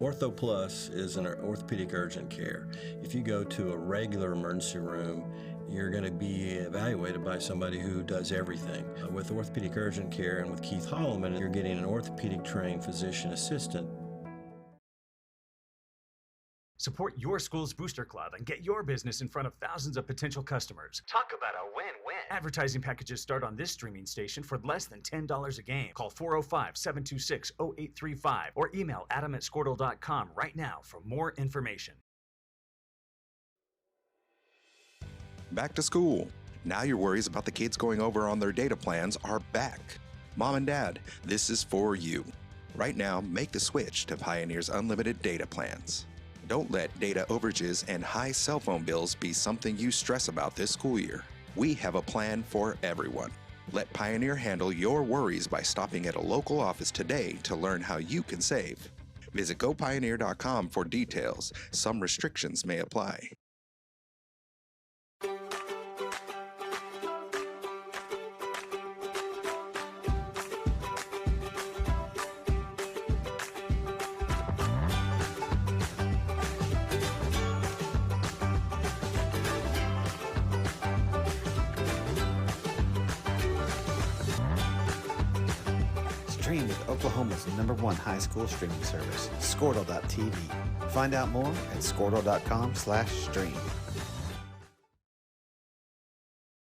Ortho Plus is an orthopedic urgent care. If you go to a regular emergency room, you're going to be evaluated by somebody who does everything. With orthopedic urgent care and with Keith Holloman, you're getting an orthopedic trained physician assistant. Support your school's booster club and get your business in front of thousands of potential customers. Talk about a win-win. Advertising packages start on this streaming station for less than $10 a game. Call 405-726-0835 or email adam@squirtle.com right now for more information. Back to school. Now your worries about the kids going over on their data plans are back. Mom and Dad, this is for you. Right now, make the switch to Pioneer's unlimited data plans. Don't let data overages and high cell phone bills be something you stress about this school year. We have a plan for everyone. Let Pioneer handle your worries by stopping at a local office today to learn how you can save. Visit gopioneer.com for details. Some restrictions may apply. Stream with Oklahoma's #1 high school streaming service, Squirtle.tv. Find out more at squirtle.com/stream.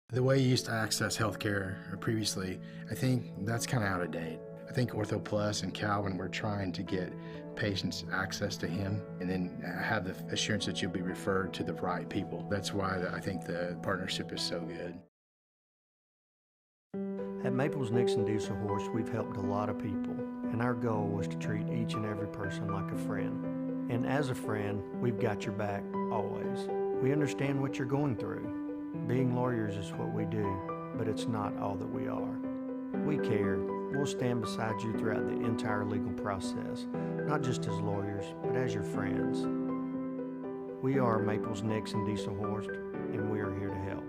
The way you used to access healthcare previously, I think that's kind of out of date. I think Ortho Plus and Calvin were trying to get patients access to him and then have the assurance that you'll be referred to the right people. That's why I think the partnership is so good. At Maples Nixon Diesel Horse, we've helped a lot of people, and our goal was to treat each and every person like a friend. And as a friend, we've got your back always. We understand what you're going through. Being lawyers is what we do, but it's not all that we are. We care. We'll stand beside you throughout the entire legal process, not just as lawyers, but as your friends. We are Maples Nixon Diesel Horse, and we are here to help.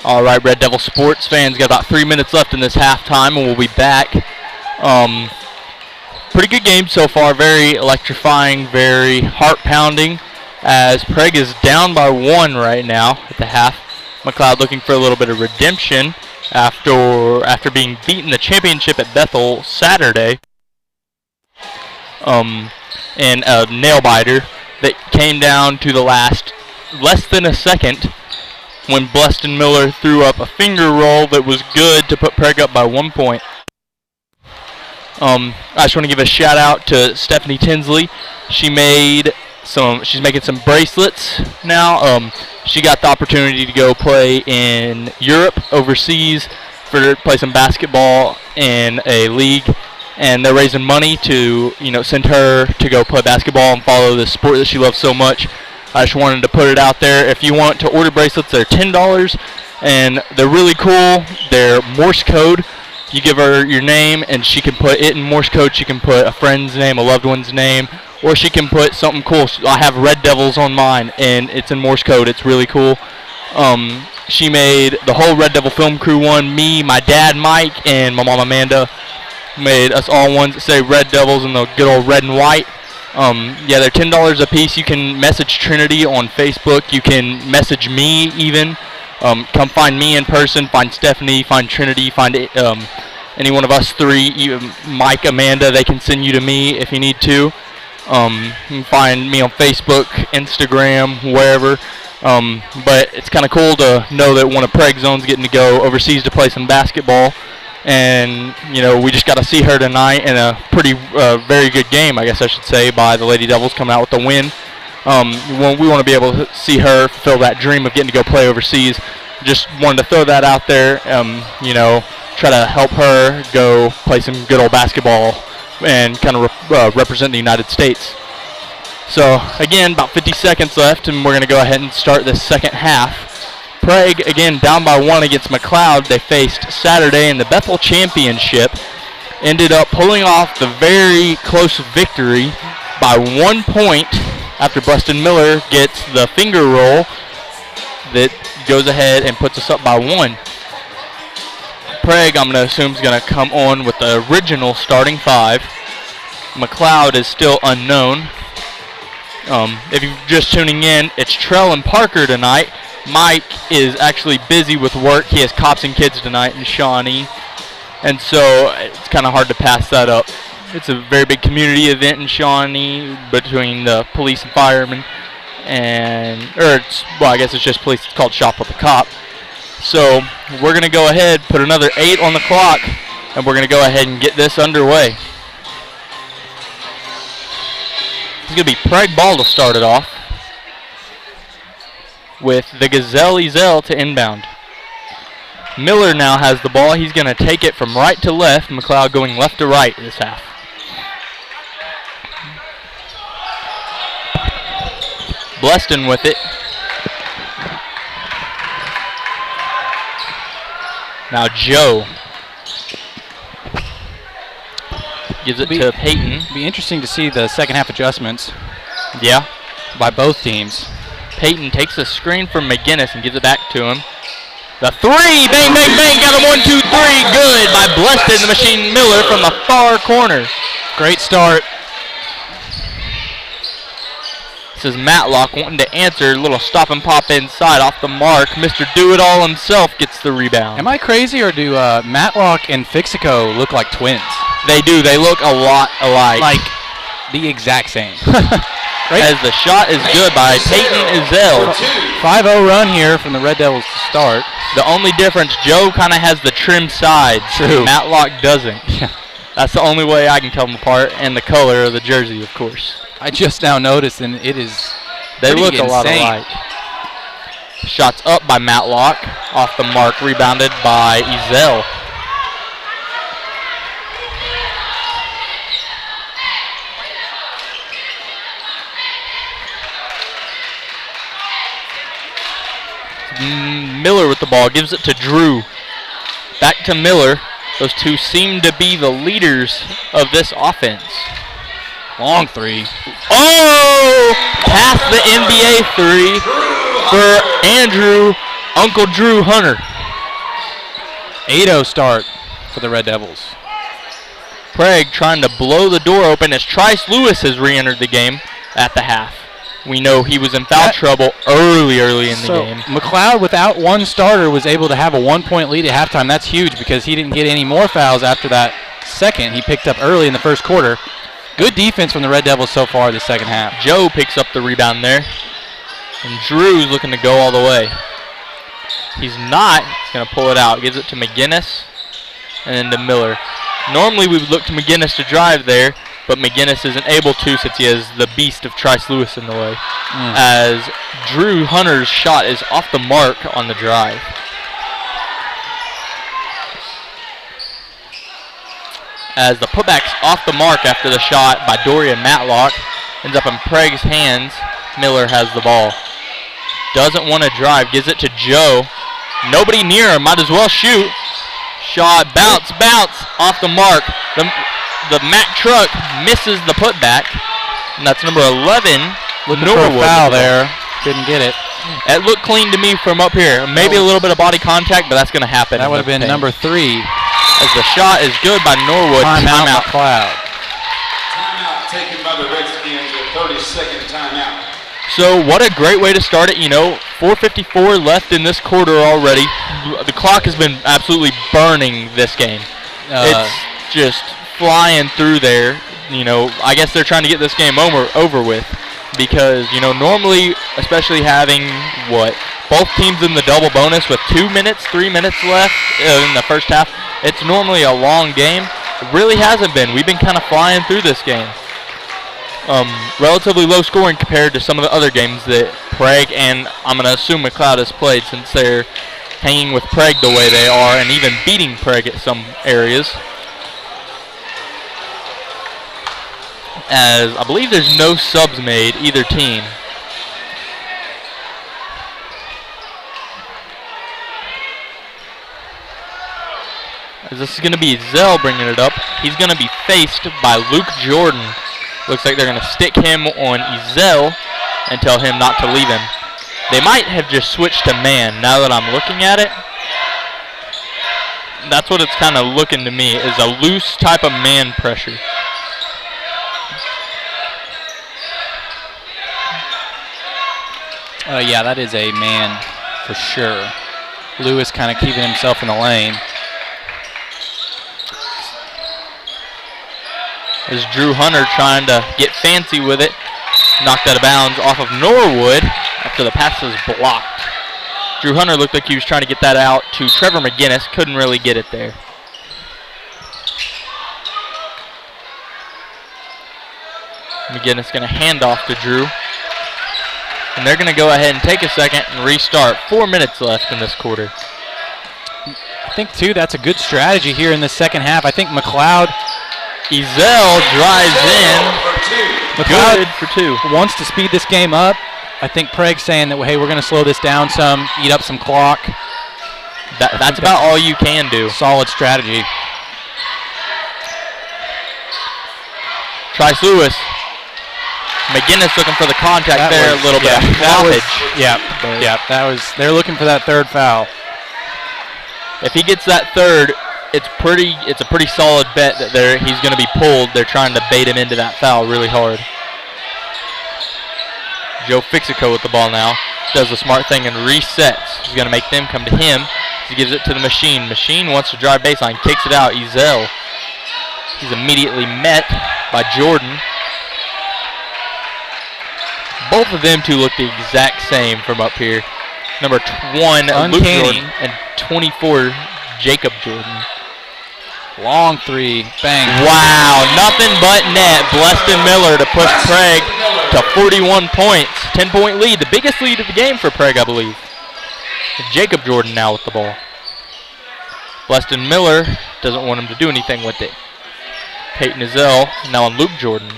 All right, Red Devil sports fans, got about 3 minutes left in this halftime, and we'll be back. Pretty good game so far, very electrifying, very heart-pounding, as Prague is down by 1 right now at the half. McLoud looking for a little bit of redemption after being beaten the championship at Bethel Saturday. And a nail-biter that came down to the last less than a second when Bleston Miller threw up a finger roll that was good to put Prague up by 1 point. I just want to give a shout out to Stephanie Tinsley. She's making some bracelets now. She got the opportunity to go play in Europe overseas to play some basketball in a league, and they're raising money to send her to go play basketball and follow the sport that she loves so much. I just wanted to put it out there. If you want to order bracelets, they're $10, and they're really cool. They're Morse code. You give her your name, and she can put it in Morse code. She can put a friend's name, a loved one's name, or she can put something cool. I have Red Devils on mine, and it's in Morse code. It's really cool. She made the whole Red Devil film crew one. Me, my dad, Mike, and my mom, Amanda, made us all ones that say Red Devils in the good old red and white. Yeah, they're $10 a piece. You can message Trinity on Facebook. You can message me even. Come find me in person. Find Stephanie. Find Trinity. Find any one of us three. Even Mike, Amanda. They can send you to me if you need to. You can find me on Facebook, Instagram, wherever. But it's kind of cool to know that one of Prague's zone's getting to go overseas to play some basketball. And, we just got to see her tonight in a pretty, very good game, I guess I should say, by the Lady Devils coming out with the win. We want to be able to see her fulfill that dream of getting to go play overseas. Just wanted to throw that out there, try to help her go play some good old basketball and kind of represent the United States. So, again, about 50 seconds left, and we're going to go ahead and start this second half. Prague, again, down by 1 against McLoud. They faced Saturday in the Bethel Championship. Ended up pulling off the very close victory by 1 point after Bleston Miller gets the finger roll. that goes ahead and puts us up by 1. Prague, I'm going to assume, is going to come on with the original starting 5. McLoud is still unknown. If you're just tuning in, it's Trell and Parker tonight. Mike is actually busy with work. He has Cops and Kids tonight in Shawnee. And so it's kind of hard to pass that up. It's a very big community event in Shawnee between the police and firemen. I guess it's just police. It's called Shop with a Cop. So we're going to go ahead, put another 8 on the clock, and we're going to go ahead and get this underway. It's going to be Prague ball to start it off with the Gazelle Ezel to inbound. Miller now has the ball. He's going to take it from right to left. McLoud going left to right this half. Bleston with it. Now Joe gives it to Peyton. Be interesting to see the second half adjustments. Yeah. By both teams. Peyton takes the screen from McGinnis and gives it back to him. The 3, bang, bang, bang, got a 1, 2, 3, good by Bleston, the Machine Miller from the far corner. Great start. This is Matlock wanting to answer, little stop and pop inside off the mark. Mr. Do-It-All himself gets the rebound. Am I crazy, or do Matlock and Fixico look like twins? They do, they look a lot alike. Like the exact same. Right. As the shot is good by Peyton Ezel. 5-0 run here from the Red Devils to start. The only difference, Joe kind of has the trim sides. True. Matlock doesn't. That's the only way I can tell them apart, and the color of the jersey, of course. I just now noticed, and it is They look insane. a lot alike. Shots up by Matlock. Off the mark, rebounded by Ezel. Miller with the ball, gives it to Drew. Back to Miller. Those two seem to be the leaders of this offense. Long 3. Oh! Past the NBA 3 for Andrew, Uncle Drew Hunter. 8-0 start for the Red Devils. Prague trying to blow the door open as Trice Lewis has re-entered the game at the half. We know he was in foul trouble early in the game. McLoud, without one starter, was able to have a 1-point lead at halftime. That's huge because he didn't get any more fouls after that second. He picked up early in the first quarter. Good defense from the Red Devils so far this second half. Joe picks up the rebound there. And Drew's looking to go all the way. He's not. He's going to pull it out. Gives it to McGinnis and then to Miller. Normally we would look to McGinnis to drive there, but McGinnis isn't able to since he has the beast of Trice Lewis in the way. As Drew Hunter's shot is off the mark on the drive. As the putback's off the mark after the shot by Dorian Matlock. Ends up in Prague's hands. Miller has the ball. Doesn't want to drive. Gives it to Joe. Nobody near him. Might as well shoot. Shot, bounce, off the mark. The Mack truck misses the putback. And that's number 11. Looking for a foul there. Didn't get it. It looked clean to me from up here. Maybe a little bit of body contact, but that's going to happen. That would have been number 3. As the shot is good by Norwood. Timeout McLoud. Timeout taken by the Redskins, a 30-second timeout. So what a great way to start it. 4:54 left in this quarter already. The clock has been absolutely burning this game. It's just flying through there. I guess they're trying to get this game over with because, normally, especially having both teams in the double bonus with 2 minutes, 3 minutes left in the first half, it's normally a long game. It really hasn't been. We've been kind of flying through this game. Relatively low scoring compared to some of the other games that Prague and I'm going to assume McLoud has played since they're hanging with Prague the way they are and even beating Prague at some areas. As I believe there's no subs made either team. As this is going to be Zell bringing it up. He's going to be faced by Luke Jordan. Looks like they're going to stick him on Ezel and tell him not to leave him. They might have just switched to man now that I'm looking at it. That's what it's kind of looking to me, is a loose type of man pressure. Yeah, that is a man for sure. Lewis kind of keeping himself in the lane. As Drew Hunter trying to get fancy with it. Knocked out of bounds off of Norwood after the pass was blocked. Drew Hunter looked like he was trying to get that out to Trevor McGinnis. Couldn't really get it there. McGinnis going to hand off to Drew. And they're going to go ahead and take a second and restart. 4 minutes left in this quarter. I think, too, that's a good strategy here in the second half. I think McLoud. Ezel drives in. McLoud good for 2. Wants to speed this game up. I think Prague's saying that, hey, we're going to slow this down some, eat up some clock. That's about all you can do. Solid strategy. Trice Lewis. McGinnis looking for the contact that there, was, a little bit of floppage. They're looking for that third foul. If he gets that third, it's a pretty solid bet that he's going to be pulled. They're trying to bait him into that foul really hard. Joe Fixico with the ball now. Does the smart thing and resets. He's going to make them come to him. He gives it to the Machine. Machine wants to drive baseline, kicks it out. Ezel. He's immediately met by Jordan. Both of them two look the exact same from up here. Number 1, Luke Jordan, and 24, Jacob Jordan. Long three, bang. Wow, nothing but net. Bleston Miller to push Prague to 41 points. 10-point lead, the biggest lead of the game for Prague, I believe. Jacob Jordan now with the ball. Bleston Miller doesn't want him to do anything with it. Peyton Ezel now on Luke Jordan.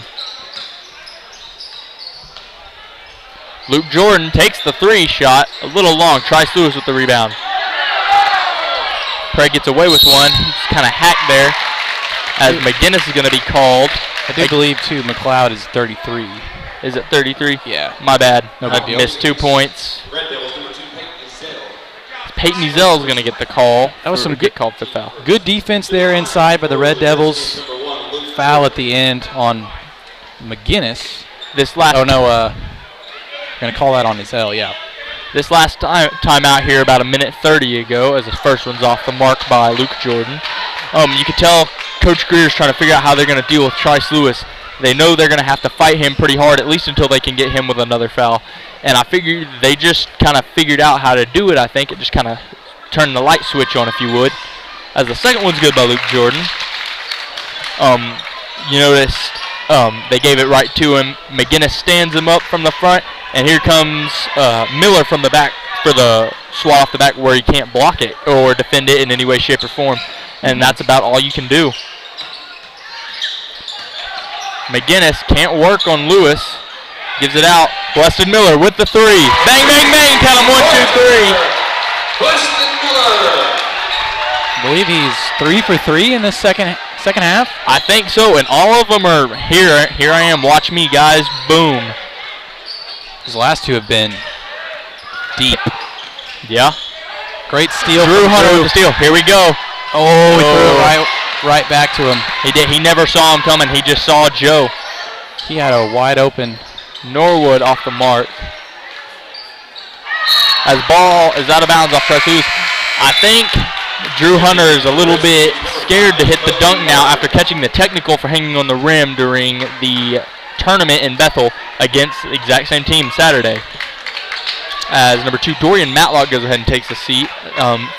Luke Jordan takes the 3 shot, a little long. Trice Lewis with the rebound. Prague gets away with one. He's kind of hacked there as McGinnis is going to be called. I do believe, too, McLeod is 33. Is it 33? Yeah. My bad. No I missed 2 points. Peyton Ezel is going to get the call. That was some get called for foul. Good defense there inside by the Red Devils. Foul at the end on McGinnis. This last going to call that on Ezel, yeah. This last time out here about 1:30 ago, as the first one's off the mark by Luke Jordan. You can tell Coach Greer's trying to figure out how they're going to deal with Trice Lewis. They know they're going to have to fight him pretty hard, at least until they can get him with another foul. And I figured they just kind of figured out how to do it, I think. It just kind of turned the light switch on, if you would. As the second one's good by Luke Jordan. You noticed they gave it right to him. McGinnis stands him up from the front. And here comes Miller from the back for the swat off the back where he can't block it or defend it in any way, shape, or form. And that's about all you can do. McGinnis can't work on Lewis. Gives it out. Bleston Miller with the 3. Bang, bang, bang. Count them 1, 2, 3. Bleston Miller. I believe he's 3 for 3 in the second half. I think so. And all of them are here. Here I am. Watch me, guys. Boom. His last 2 have been deep. Yeah. Great steal. Drew Hunter with the steal. Here we go. Oh, he threw it right back to him. He did. He never saw him coming. He just saw Joe. He had a wide open. Norwood off the mark. As ball is out of bounds off Trice Lewis. I think Drew Hunter is a little bit scared to hit the dunk now after catching the technical for hanging on the rim during the tournament in Bethel against the exact same team Saturday. As number 2, Dorian Matlock goes ahead and takes a seat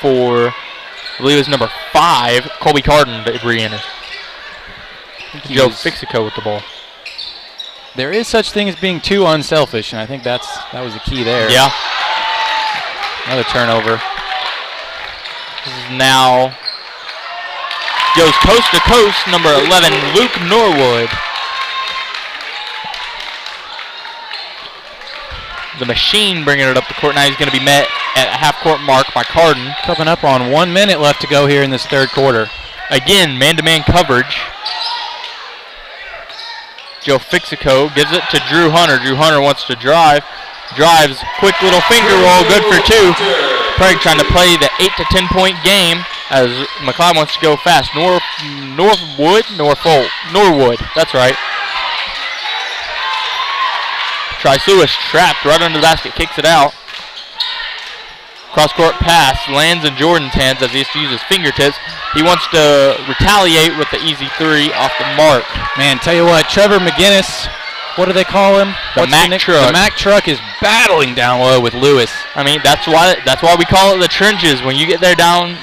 for, I believe it was number 5, Colby Carden to re-enter. Joe Fixico with the ball. There is such thing as being too unselfish, and I think that was the key there. Yeah. Another turnover. This is now goes coast to coast, number 11, Luke Norwood. The Machine bringing it up the court. Now he's going to be met at a half-court mark by Carden. Coming up on 1 minute left to go here in this third quarter. Again, man-to-man coverage. Joe Fixico gives it to Drew Hunter. Drew Hunter wants to drive. Drives, quick little finger roll, good for 2. Prague trying to play the 8 to 10 point game as McLoud wants to go fast. Norwood, that's right. Trice Lewis trapped right under the basket, kicks it out. Cross-court pass lands in Jordan's hands as he has to use his fingertips. He wants to retaliate with the easy 3 off the mark. Man, tell you what, Trevor McGinnis, what do they call him? The Mack truck. The Mack truck is battling down low with Lewis. I mean, that's why we call it the trenches. When you get down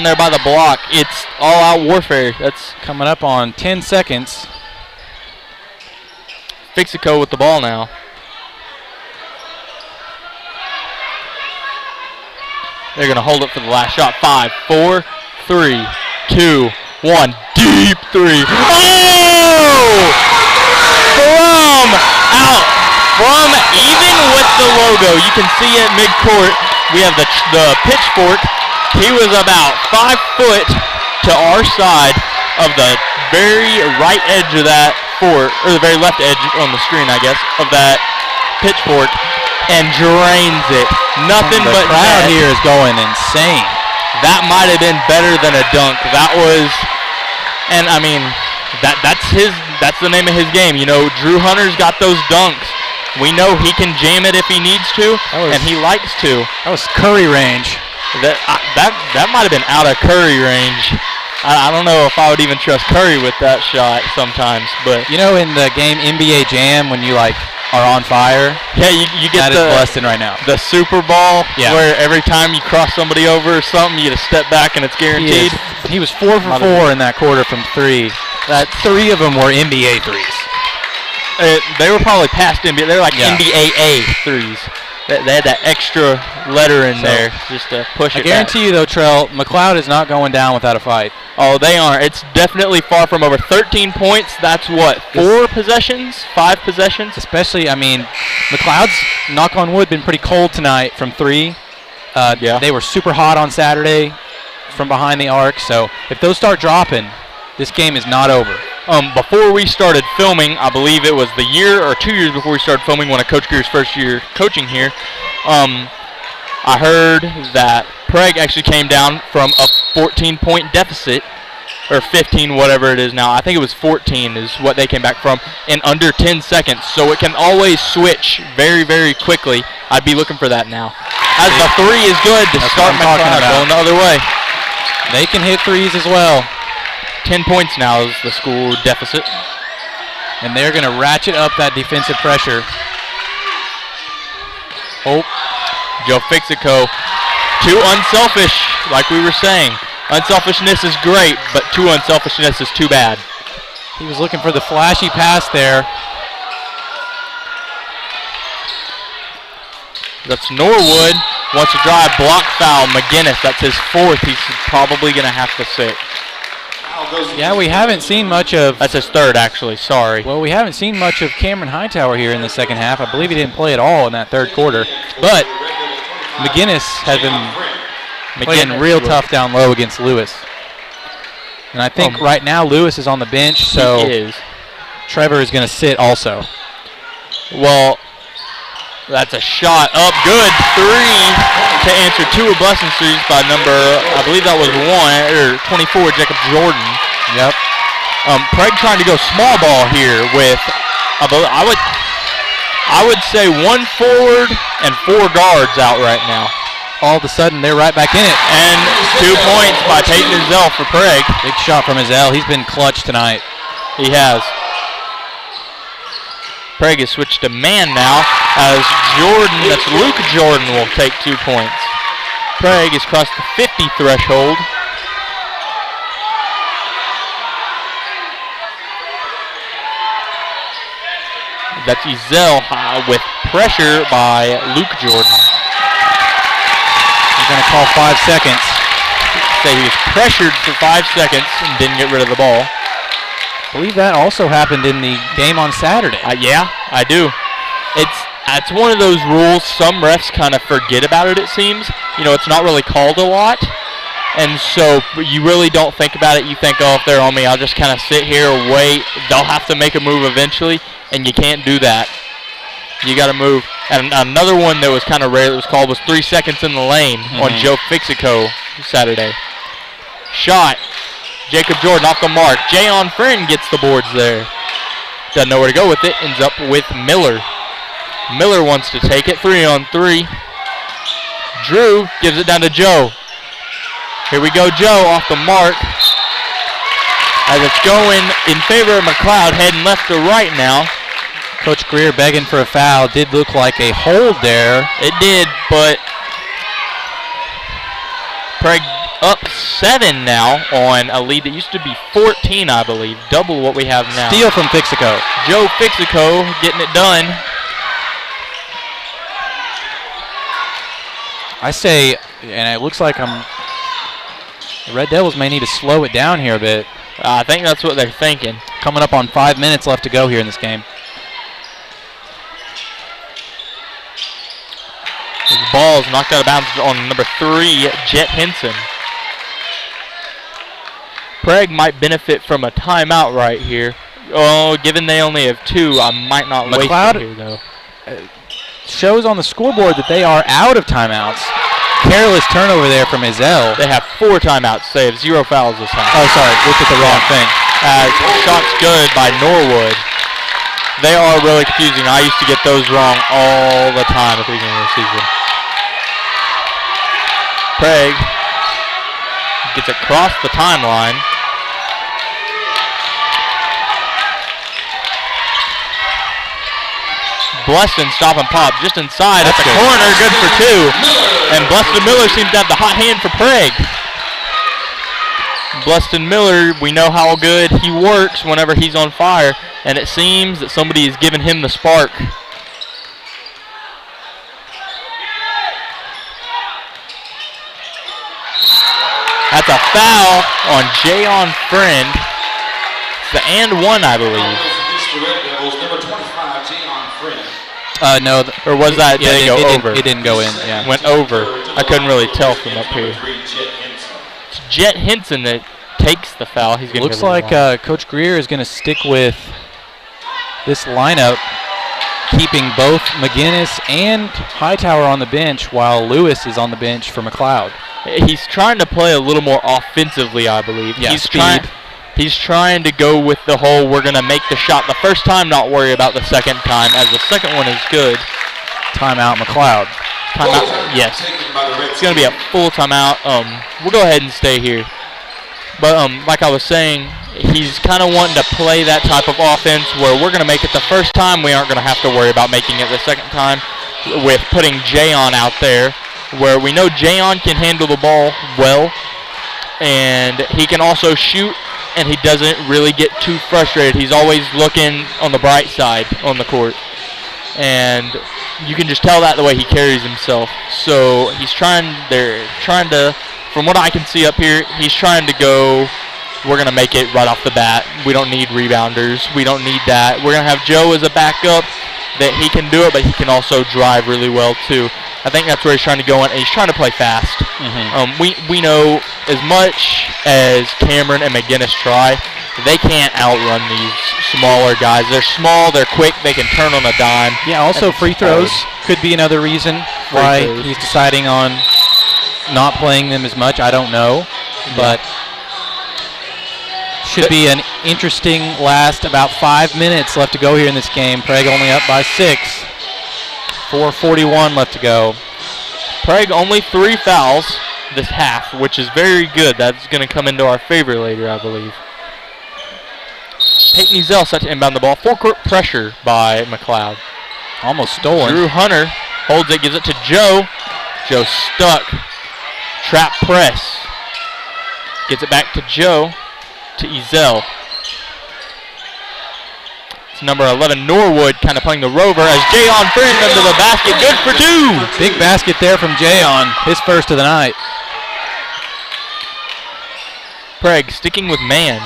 there by the block, it's all-out warfare. That's coming up on 10 seconds. Fixico with the ball now. They're going to hold it for the last shot. 5, 4, 3, 2, 1. Deep 3. Oh! From even with the logo, you can see it mid-court. We have the pitchfork. He was about 5 foot to our side of the very right edge of that fort, or the very left edge on the screen, I guess, of that pitchfork, and drains it. Nothing but the crowd here is going insane. That might have been better than a dunk. That was, and I mean, that's the name of his game. You know, Drew Hunter's got those dunks. We know he can jam it if he needs to, and he likes to. That was Curry range. That might have been out of Curry range. I don't know if I would even trust Curry with that shot sometimes, but you know, in the game NBA Jam, when you are on fire. Yeah, you get that is busting right now. The Super Ball, where every time you cross somebody over or something, you get a step back and it's guaranteed. He was 4 for 4 in that quarter from 3. 3 of them were NBA threes. They were probably past NBA. They were like NBAA threes. They had that extra letter in there just to push it. I guarantee you, though, Trell, McLoud is not going down without a fight. Oh, they aren't. It's definitely far from over. 13 points. That's what, 4 possessions? 5 possessions? Especially, I mean, McLeod's, knock on wood, been pretty cold tonight from 3. They were super hot on Saturday from behind the arc. So if those start dropping, this game is not over. Before we started filming, I believe it was the year or 2 years before we started filming, one of Coach Greer's first year coaching here, I heard that Prague actually came down from a 14-point deficit, or 15, whatever it is now. I think it was 14 is what they came back from in under 10 seconds. So it can always switch very, very quickly. I'd be looking for that now. As the 3 is good to start McLoud going the other way. They can hit threes as well. 10 points now is the school deficit. And they're going to ratchet up that defensive pressure. Oh, Joe Fixico, too unselfish, like we were saying. Unselfishness is great, but too unselfishness is too bad. He was looking for the flashy pass there. That's Norwood. Wants to drive, block foul. McGinnis, that's his 4th. He's probably going to have to sit. Yeah, we haven't seen much of... That's his 3rd, actually. Sorry. Well, we haven't seen much of Cameron Hightower here in the second half. I believe he didn't play at all in that 3rd quarter. But McGinnis has been playing real tough down low against Lewis. And I think right now Lewis is on the bench, so Trevor is going to sit also. Well, that's a shot up. Good. 3 to answer 2 of Blessing's threes by number, I believe that was 24, Jacob Jordan. Yep. Prague trying to go small ball here with, I would say 1 forward and 4 guards out right now. All of a sudden, they're right back in it. And 2 points by Peyton Ezell for Prague. Big shot from Ezell. He's been clutch tonight. He has. Prague has switched to man now as Jordan, that's Luke Jordan, will take 2 points. Prague has crossed the 50 threshold. That's Ezell with pressure by Luke Jordan. He's going to call 5 seconds. Say he was pressured for 5 seconds and didn't get rid of the ball. I believe that also happened in the game on Saturday. Yeah, I do. It's one of those rules some refs kind of forget about it seems. You know, it's not really called a lot. And so you really don't think about it. You think, oh, if they're on me, I'll just kind of sit here, wait. They'll have to make a move eventually, and you can't do that. You got to move. And another one that was kind of rare that was called was 3 seconds in the lane on Joe Fixico Saturday. Shot. Jacob Jordan off the mark. Jayon Friend gets the boards there. Doesn't know where to go with it. Ends up with Miller. Miller wants to take it. 3-on-3. Drew gives it down to Joe. Here we go, Joe off the mark. As it's going in favor of McLoud, heading left to right now. Coach Greer begging for a foul. Did look like a hold there. It did, but Prague up 7 now on a lead that used to be 14, I believe. Double what we have now. Steal from Fixico. Joe Fixico getting it done. I say, and it looks like the Red Devils may need to slow it down here a bit. I think that's what they're thinking. Coming up on 5 minutes left to go here in this game. His ball's knocked out of bounds on number 3, Jet Henson. Prague might benefit from a timeout right here. Oh, given they only have 2, I might not waste it here, though. Shows on the scoreboard that they are out of timeouts. Careless turnover there from Izell. They have 4 timeouts. They have 0 fouls this time. Oh, sorry. Looked at the wrong thing. Shots good by Norwood. They are really confusing. I used to get those wrong all the time at the beginning of the season. Prague gets across the timeline. Bleston stop and pop just inside at the corner, good for 2. And Bleston Miller seems to have the hot hand for Prague. Bleston Miller, we know how good he works whenever he's on fire, and it seems that somebody is giving him the spark. That's a foul on Jayon Friend. It's the and 1, I believe. No. Or was that, did it go over? It didn't go in, yeah. Went over. I couldn't really tell from up here. It's Jet Henson that takes the foul. He's gonna Looks like Coach Greer is going to stick with this lineup, keeping both McGinnis and Hightower on the bench while Lewis is on the bench for McLoud. He's trying to play a little more offensively, I believe. Yeah, He's trying to go with the whole we're going to make the shot the first time, not worry about the second time, as the second one is good. Timeout McLoud. Timeout, yes. It's going to be a full timeout. We'll go ahead and stay here. But like I was saying, he's kind of wanting to play that type of offense where we're going to make it the first time. We aren't going to have to worry about making it the second time with putting Jayon out there, where we know Jayon can handle the ball well, and he can also shoot, and he doesn't really get too frustrated. He's always looking on the bright side on the court. And you can just tell that the way he carries himself. So they're trying to, from what I can see up here, he's trying to go, we're going to make it right off the bat. We don't need rebounders. We don't need that. We're going to have Joe as a backup, that he can do it, but he can also drive really well too. I think that's where he's trying to go in, and he's trying to play fast. We know as much as Cameron and McGinnis try, they can't outrun these smaller guys. They're small, they're quick, they can turn on a dime. Yeah, also free throws could be another reason why he's deciding on not playing them as much. I don't know, but should be an interesting last about 5 minutes left to go here in this game. Prague only up by 6. 4:41 left to go. Prague only 3 fouls this half, which is very good. That's going to come into our favor later, I believe. Peyton Ezell set to inbound the ball. Full court pressure by McLoud. Almost stolen. Drew Hunter holds it, gives it to Joe. Joe stuck. Trap press. Gets it back to Joe, to Ezell. Number 11, Norwood, kind of playing the rover as Jayon Friend under the basket. Good for 2. Big basket there from Jayon, his first of the night. Prague sticking with man.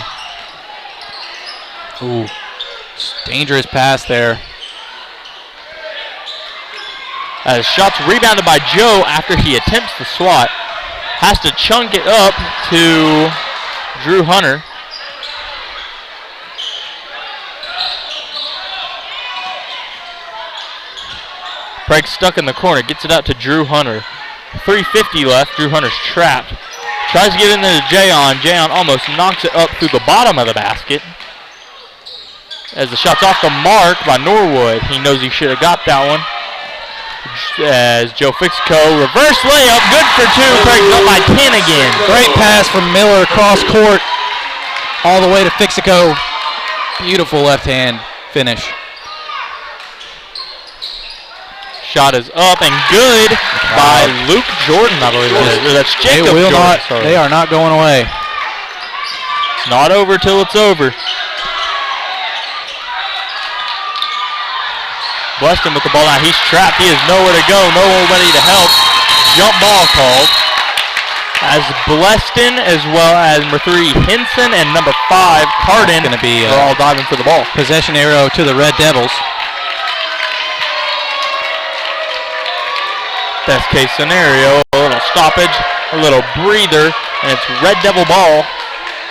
Ooh, dangerous pass there. As shots rebounded by Joe after he attempts the swat. Has to chunk it up to Drew Hunter. Prague stuck in the corner, gets it out to Drew Hunter. 3:50 left. Drew Hunter's trapped. Tries to get in there to Jayon. Jayon almost knocks it up through the bottom of the basket. As the shot's off the mark by Norwood. He knows he should have got that one. As Joe Fixico, reverse layup, good for two. Prague's up by 10 again. Great pass from Miller cross court all the way to Fixico. Beautiful left hand finish. Shot is up and good by Luke Jordan, I believe it is. That's Jacob Jordan. They are not going away. It's not over till it's over. Bleston with the ball now. He's trapped. He has nowhere to go. Nobody to help. Jump ball called. As Bleston as well as number 3 Henson and number 5 Cardin going to be are all diving for the ball. Possession arrow to the Red Devils. Best case scenario, a little stoppage, a little breather, and it's Red Devil ball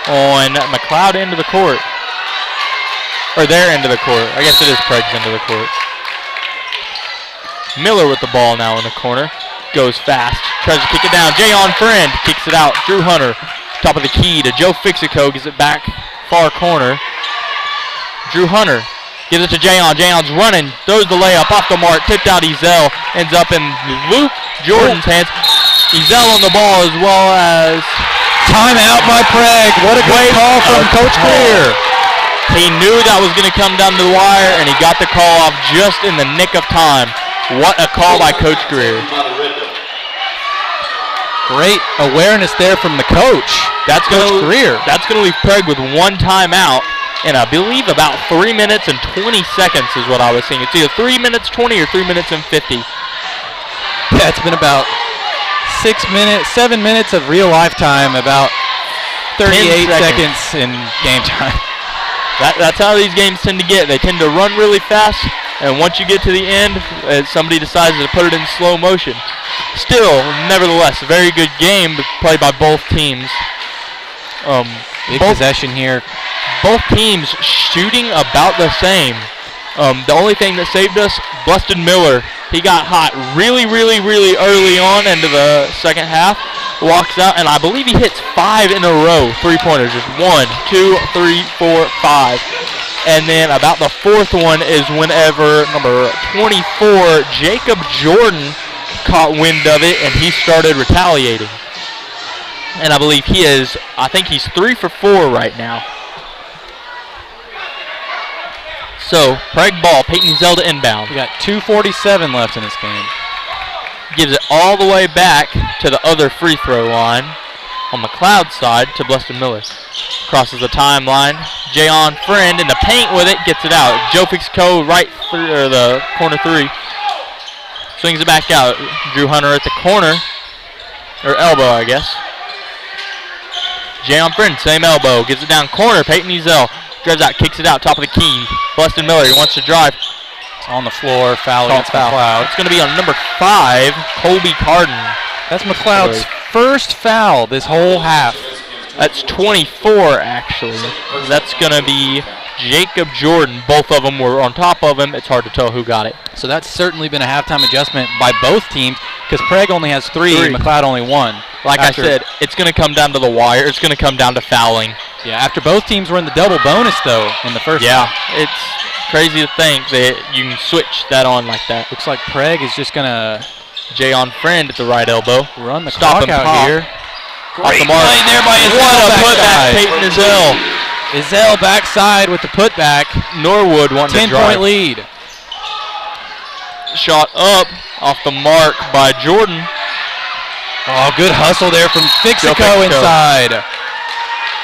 on McLoud into the court. Or their end of the court. I guess it is Prague's end of the court. Miller with the ball now in the corner. Goes fast. Tries to kick it down. Jayon Friend kicks it out. Drew Hunter, top of the key to Joe Fixico. Gives it back far corner. Drew Hunter gives it to Jayon. Jayon's running. Throws the layup off the mark. Tipped out Ezel. Ends up in Luke Jordan's hands. Ezel on the ball as well as... Timeout by Prague. What a great call from Coach Greer. He knew that was going to come down to the wire, and he got the call off just in the nick of time. What a call by Coach Greer. Great awareness there from the coach. That's Coach Greer. That's going to leave Prague with one timeout, and I believe about 3 minutes and 20 seconds is what I was seeing. It's either 3 minutes 20 or 3 minutes and 50. Yeah, it's been about 7 minutes of real life time, about 38 seconds in game time. That's how these games tend to get. They tend to run really fast, and once you get to the end, somebody decides to put it in slow motion. Still, nevertheless, a very good game played by both teams. Big possession here. Both teams shooting about the same. The only thing that saved us, Bleston Miller. He got hot really early on into the second half. Walks out, and I believe he hits 5 in a row, three-pointers. Just 1, 2, 3, 4, 5. And then about the fourth one is whenever number 24, Jacob Jordan, caught wind of it, and he started retaliating. And I believe I think he's 3 for 4 right now. So, Prague ball, Peyton Zelda inbound. We got 2:47 left in this game. Gives it all the way back to the other free throw line on McLoud's side to Bleston Miller. Crosses the timeline. Jayon Friend in the paint with it, gets it out. Joe Fixico right through the corner 3. Swings it back out. Drew Hunter at the corner, or elbow, I guess. Jayon Friend, same elbow, gives it down corner. Peyton Ezel drives out, kicks it out, top of the key. Bleston Miller, he wants to drive. On the floor, foul against McLoud. It's going to be on number 5, Colby Carden. That's McLeod's first foul this whole half. That's 24, actually. That's going to be Jacob Jordan. Both of them were on top of him. It's hard to tell who got it. So that's certainly been a halftime adjustment by both teams, because Prague only has 3 and McLoud only 1. Like I said, it's going to come down to the wire. It's going to come down to fouling. Yeah, after both teams were in the double bonus, though, in the first half. Yeah, it's crazy to think that you can switch that on like that. Looks like Prague is just going to Jayon Friend at the right elbow. Run the Stop clock out here. Great play there by Ezel. What a putback, Peyton Ezel. Ezel backside with the putback. Norwood wanting to drive. 10-point lead. Shot up off the mark by Jordan. Oh, good hustle there from Fixico inside.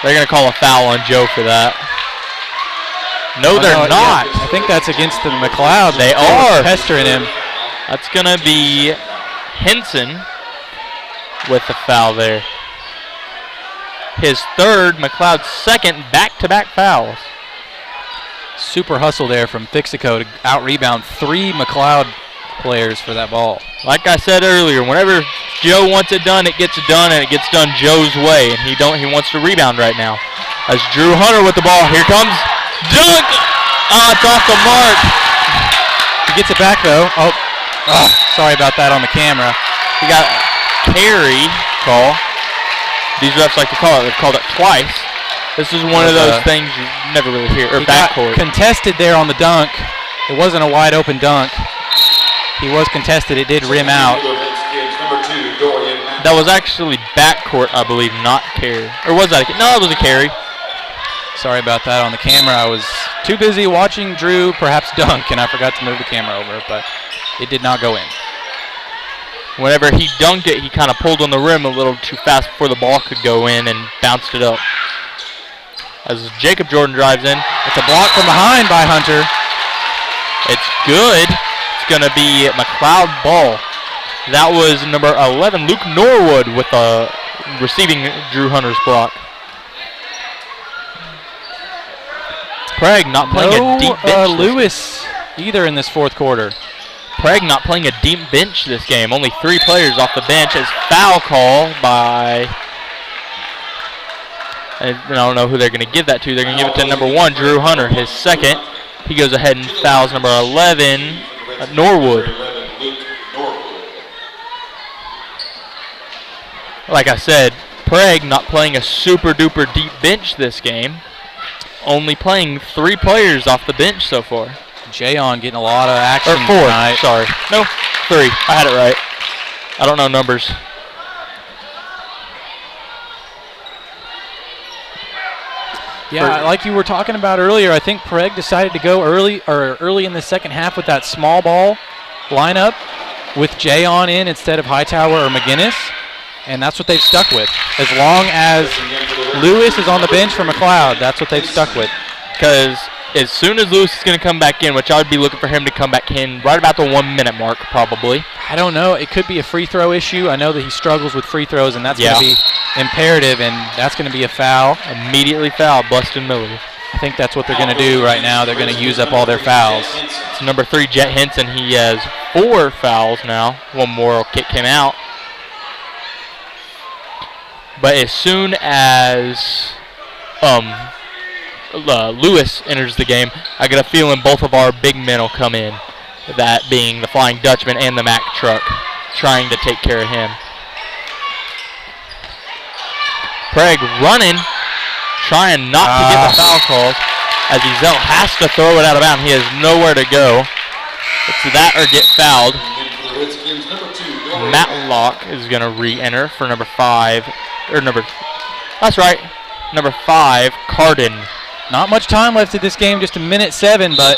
They're going to call a foul on Joe for that. No, they're not. Yeah, I think that's against the McLoud. They are. Pestering him. That's going to be Henson with the foul there. His third, McLeod's second, back-to-back fouls. Super hustle there from Fixico to out-rebound 3 McLoud players for that ball. Like I said earlier, whenever Joe wants it done, it gets done, and it gets done Joe's way, and he wants to rebound right now. As Drew Hunter with the ball. Here comes dunk! It's off the mark. He gets it back, though. Oh, Oh, sorry about that on the camera. He got a carry call. These refs like to call it. They've called it twice. This is one of those things you never really hear. Or backcourt. Contested there on the dunk. It wasn't a wide open dunk. He was contested. It did rim out. That was actually backcourt, I believe, not carry. Or was that no, it was a carry. Sorry about that on the camera. I was too busy watching Drew perhaps dunk, and I forgot to move the camera over, but it did not go in. Whenever he dunked it, he kind of pulled on the rim a little too fast before the ball could go in and bounced it up. As Jacob Jordan drives in, it's a block from behind by Hunter. It's good. It's going to be McLoud ball. That was number 11, Luke Norwood, with receiving Drew Hunter's block. Prague not playing a deep bench. Lewis either in this fourth quarter. Prague not playing a deep bench this game. Only 3 players off the bench. As foul call by, I don't know who they're going to give that to. They're going to give it to number 1, Drew Hunter, his second. He goes ahead and fouls number 11, Norwood. Like I said, Prague not playing a super duper deep bench this game. Only playing 3 players off the bench so far. Jayon getting a lot of action or 4, tonight. Sorry. No, 3. I had it right. I don't know numbers. Yeah, like you were talking about earlier, I think Prague decided to go early in the second half with that small ball lineup with Jayon in instead of Hightower or McGinnis, and that's what they've stuck with. As long as Lewis is on the bench for McLeod, that's what they've stuck with. Because as soon as Lewis is going to come back in, which I would be looking for him to come back in right about the 1 minute mark, probably. I don't know. It could be a free throw issue. I know that he struggles with free throws, and that's going to be imperative, and that's going to be a foul. Immediately foul, Buston Miller. I think that's what they're going to do right now. They're going to use up all their fouls. It's number 3, Jet Henson. He has 4 fouls now. 1 more will kick him out. But as soon as Lewis enters the game, I get a feeling both of our big men will come in. That being the Flying Dutchman and the Mack truck, trying to take care of him. Prague running, trying not to get the foul calls, as Ezel has to throw it out of bounds. He has nowhere to go. It's that or get fouled. Matlock is going to re-enter for number 5. That's right, number 5, Cardin. Not much time left in this game, just 1:07, but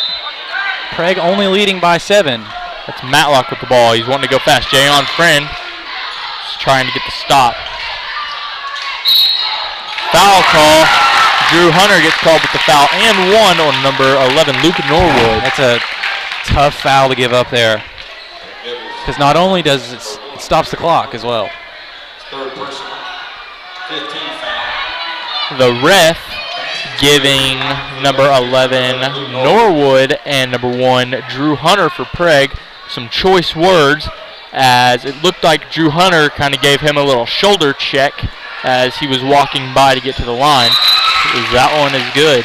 Prague only leading by 7. That's Matlock with the ball. He's wanting to go fast. Jayon Friend is trying to get the stop. Foul call. Drew Hunter gets called with the foul and 1 on number 11, Luke Norwood. That's a tough foul to give up there. Because not only does it stops the clock as well. Third person, 15 foul. The ref giving number 11 Norwood and number 1 Drew Hunter for Prague some choice words, as it looked like Drew Hunter kind of gave him a little shoulder check as he was walking by to get to the line. That one is good.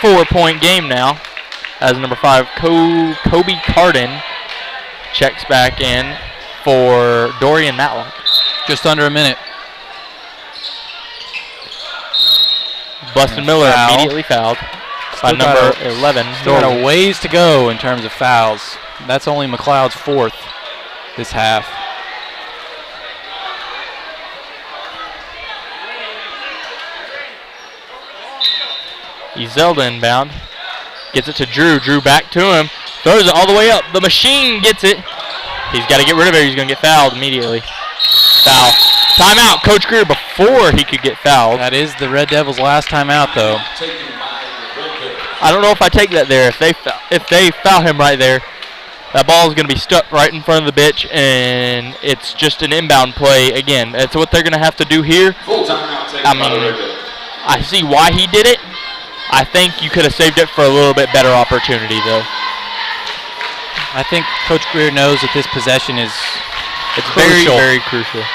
4-point game now, as number 5 Kobe Cardin checks back in for Dorian Matlock. Just under a minute. Buston Miller immediately fouled by number 11. Still got a ways to go in terms of fouls. That's only McLeod's 4th this half. Ezelda inbound. Gets it to Drew. Drew back to him. Throws it all the way up. The machine gets it. He's got to get rid of it. He's going to get fouled immediately. Foul. Timeout. Coach Greer before he could get fouled. That is the Red Devils' last timeout, though. I don't know if I take that there. If they foul him right there, that ball is going to be stuck right in front of the bitch, and it's just an inbound play again. That's what they're going to have to do here. I mean, I see why he did it. I think you could have saved it for a little bit better opportunity, though. I think Coach Greer knows that this possession is very, very crucial.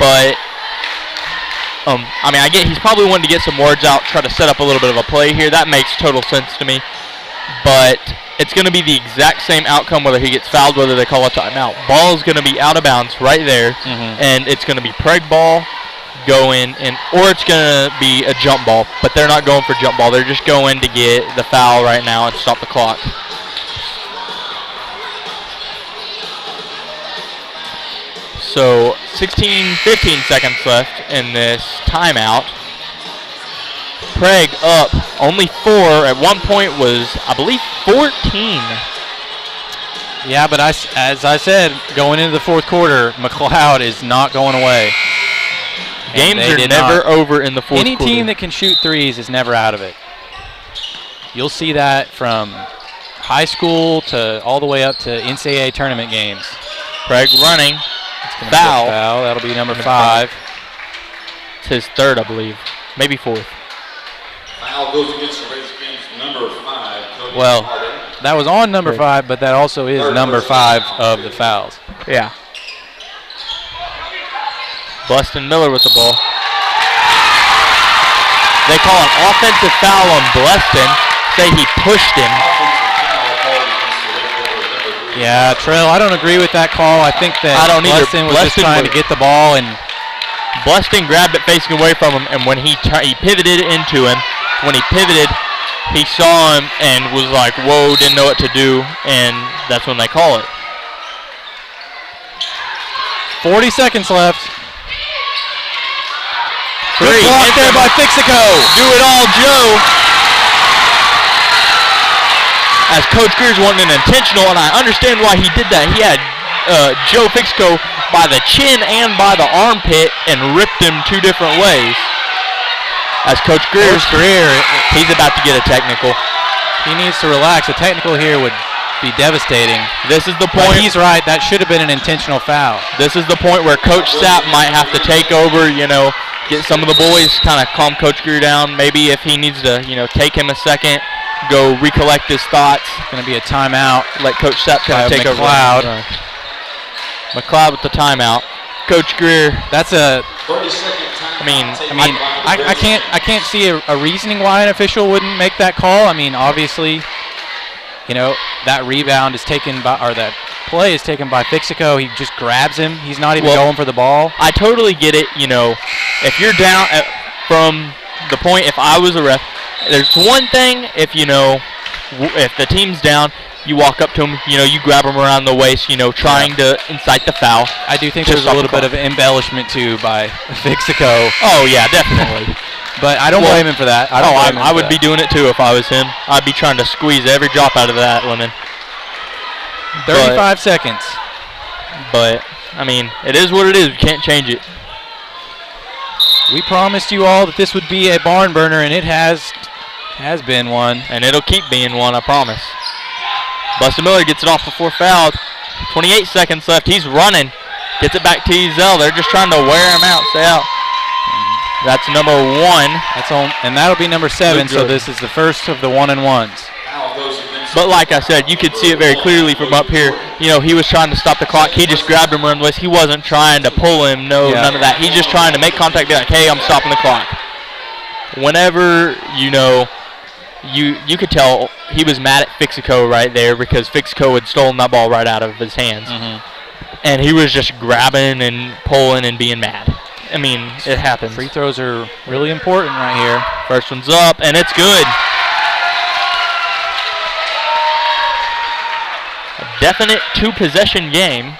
But I mean, I get he's probably wanting to get some words out, try to set up a little bit of a play here. That makes total sense to me. But it's going to be the exact same outcome whether he gets fouled, whether they call a timeout. Ball is going to be out of bounds right there, and it's going to be Prague ball going in, or it's going to be a jump ball. But they're not going for jump ball. They're just going to get the foul right now and stop the clock. So 15 seconds left in this timeout. Prague up only 4. At one point was, I believe, 14. Yeah, but as I said, going into the fourth quarter, McLoud is not going away. Games are never over in the fourth quarter. Any team that can shoot threes is never out of it. You'll see that from high school to all the way up to NCAA tournament games. Prague running. Foul. That'll be number 5. It's his third, I believe. Maybe fourth. Foul goes against the Redskins, number 5. Well, that was on number 5, but that also is number 5 of the fouls. Yeah. Bustin Miller with the ball. They call an offensive foul on Bleston. Say he pushed him. Yeah, Trell, I don't agree with that call. I think that Bleston was just trying to get the ball, and Bleston grabbed it facing away from him, and when he pivoted into him, when he pivoted, he saw him and was like, whoa, didn't know what to do, and that's when they call it. 40 seconds left. Good block there by Fixico. Do it all, Joe. As Coach Greer's wanting an intentional, and I understand why he did that. He had Joe Fixico by the chin and by the armpit and ripped him 2 different ways. As Coach Greer, he's about to get a technical. He needs to relax. A technical here would be devastating. This is the point. But he's right. That should have been an intentional foul. This is the point where Coach Sapp might have to take over, get some of the boys, kind of calm Coach Greer down. Maybe if he needs to, take him a second, go recollect his thoughts. It's going to be a timeout. Let Coach Sapp kind of take over. McLoud with the timeout. Coach Greer. That's a. 30-second time. I can't see a reasoning why an official wouldn't make that call. I mean, obviously, that rebound is taken by, or that play is taken by Fixico. He just grabs him. He's not even going for the ball. I totally get it. If you're down from the point, if I was a ref, there's one thing if if the team's down, you walk up to him, you grab him around the waist, trying to incite the foul. I do think there's a little bit of embellishment too by Fixico. Oh yeah, definitely. But I don't blame him for that. I would be doing it too if I was him. I'd be trying to squeeze every drop out of that lemon. 35 seconds. But I mean, it is what it is. We can't change it. We promised you all that this would be a barn burner, and it has been one. And it'll keep being one, I promise. Bustin Miller gets it off before fouled. 28 seconds left. He's running. Gets it back to Ezel. They're just trying to wear him out. Stay out. That's number 1. And that'll be number 7. So this is the first of the 1-and-1s. But like I said, you could see it very clearly from up here. He was trying to stop the clock. He just grabbed him around the waist. He wasn't trying to pull him. None of that. He's just trying to make contact. Be like, hey, I'm stopping the clock. Whenever, you could tell he was mad at Fixico right there because Fixico had stolen that ball right out of his hands. And he was just grabbing and pulling and being mad. I mean, it happens. Free throws are really important right here. First one's up, and it's good. A definite 2-possession game.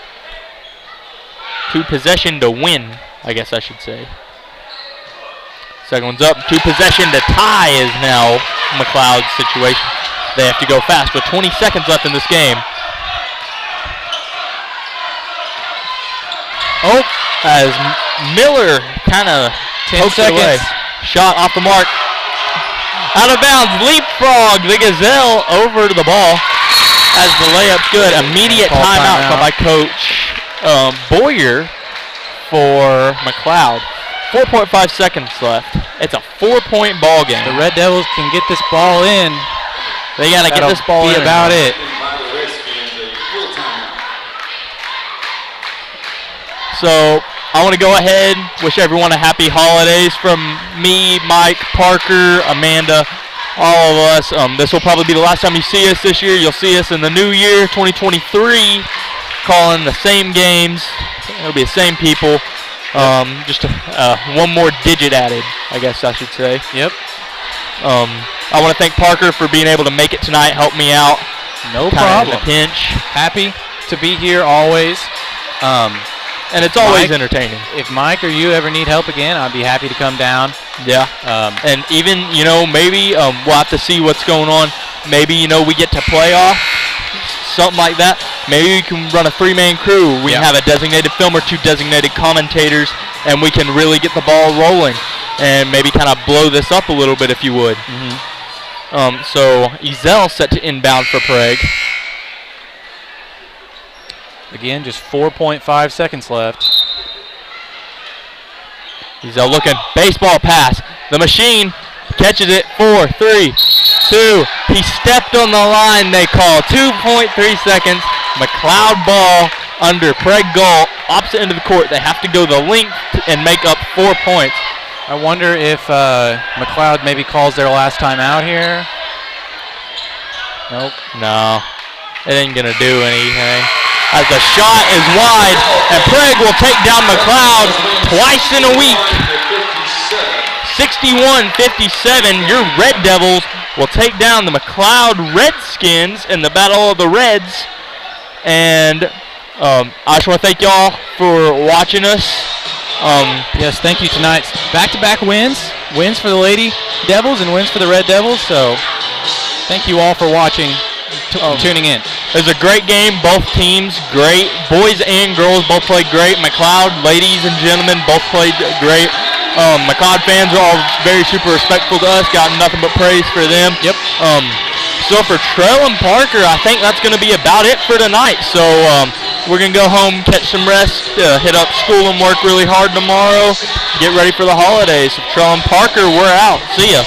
2-possession to win, I guess I should say. Second one's up. 2-possession to tie is now McLeod's situation. They have to go fast with 20 seconds left in this game. Oh, as Miller kind of pokes it away. Shot off the mark. Out of bounds. Leapfrog the Gazelle over to the ball as the layup's good. Immediate timeout called by Coach Boyer for McLoud. 4.5 seconds left. It's a 4-point ball game. The Red Devils can get this ball in. They got to get this ball in. About it. So I want to go ahead, wish everyone a happy holidays from me, Mike, Parker, Amanda, all of us. This will probably be the last time you see us this year. You'll see us in the new year, 2023, calling the same games. It'll be the same people. Just one more digit added, I guess I should say. Yep. I want to thank Parker for being able to make it tonight, help me out. No problem. In a pinch. Happy to be here always. And it's always entertaining. If Mike or you ever need help again, I'd be happy to come down. Yeah. And even, maybe we'll have to see what's going on. Maybe, we get to playoff, something like that. Maybe we can run a 3-man crew. We can have a designated filmer, 2 designated commentators, and we can really get the ball rolling and maybe kind of blow this up a little bit if you would. So Ezel set to inbound for Prague. Again, just 4.5 seconds left. Ezel looking, baseball pass. The machine catches it, 4, 3, 2. He stepped on the line, they call. 2.3 seconds. McLoud ball under Prague goal, opposite end of the court. They have to go the length and make up 4 points. I wonder if McLoud maybe calls their last time out here. Nope. No, it ain't going to do anything. As the shot is wide, and Prague will take down McLoud twice in a week. 61-57, your Red Devils will take down the McLoud Redskins in the Battle of the Reds. And I just want to thank y'all for watching us. Yes, thank you tonight. Back-to-back wins for the Lady Devils and wins for the Red Devils. So thank you all for watching. Tuning in. It was a great game. Both teams great. Boys and girls both played great. McLoud, ladies and gentlemen, both played great. McLeod fans are all very super respectful to us. Got nothing but praise for them. Yep. So for Trell and Parker, I think that's going to be about it for tonight. So we're going to go home, catch some rest, hit up school and work really hard tomorrow, get ready for the holidays. So Trell and Parker, we're out. See ya.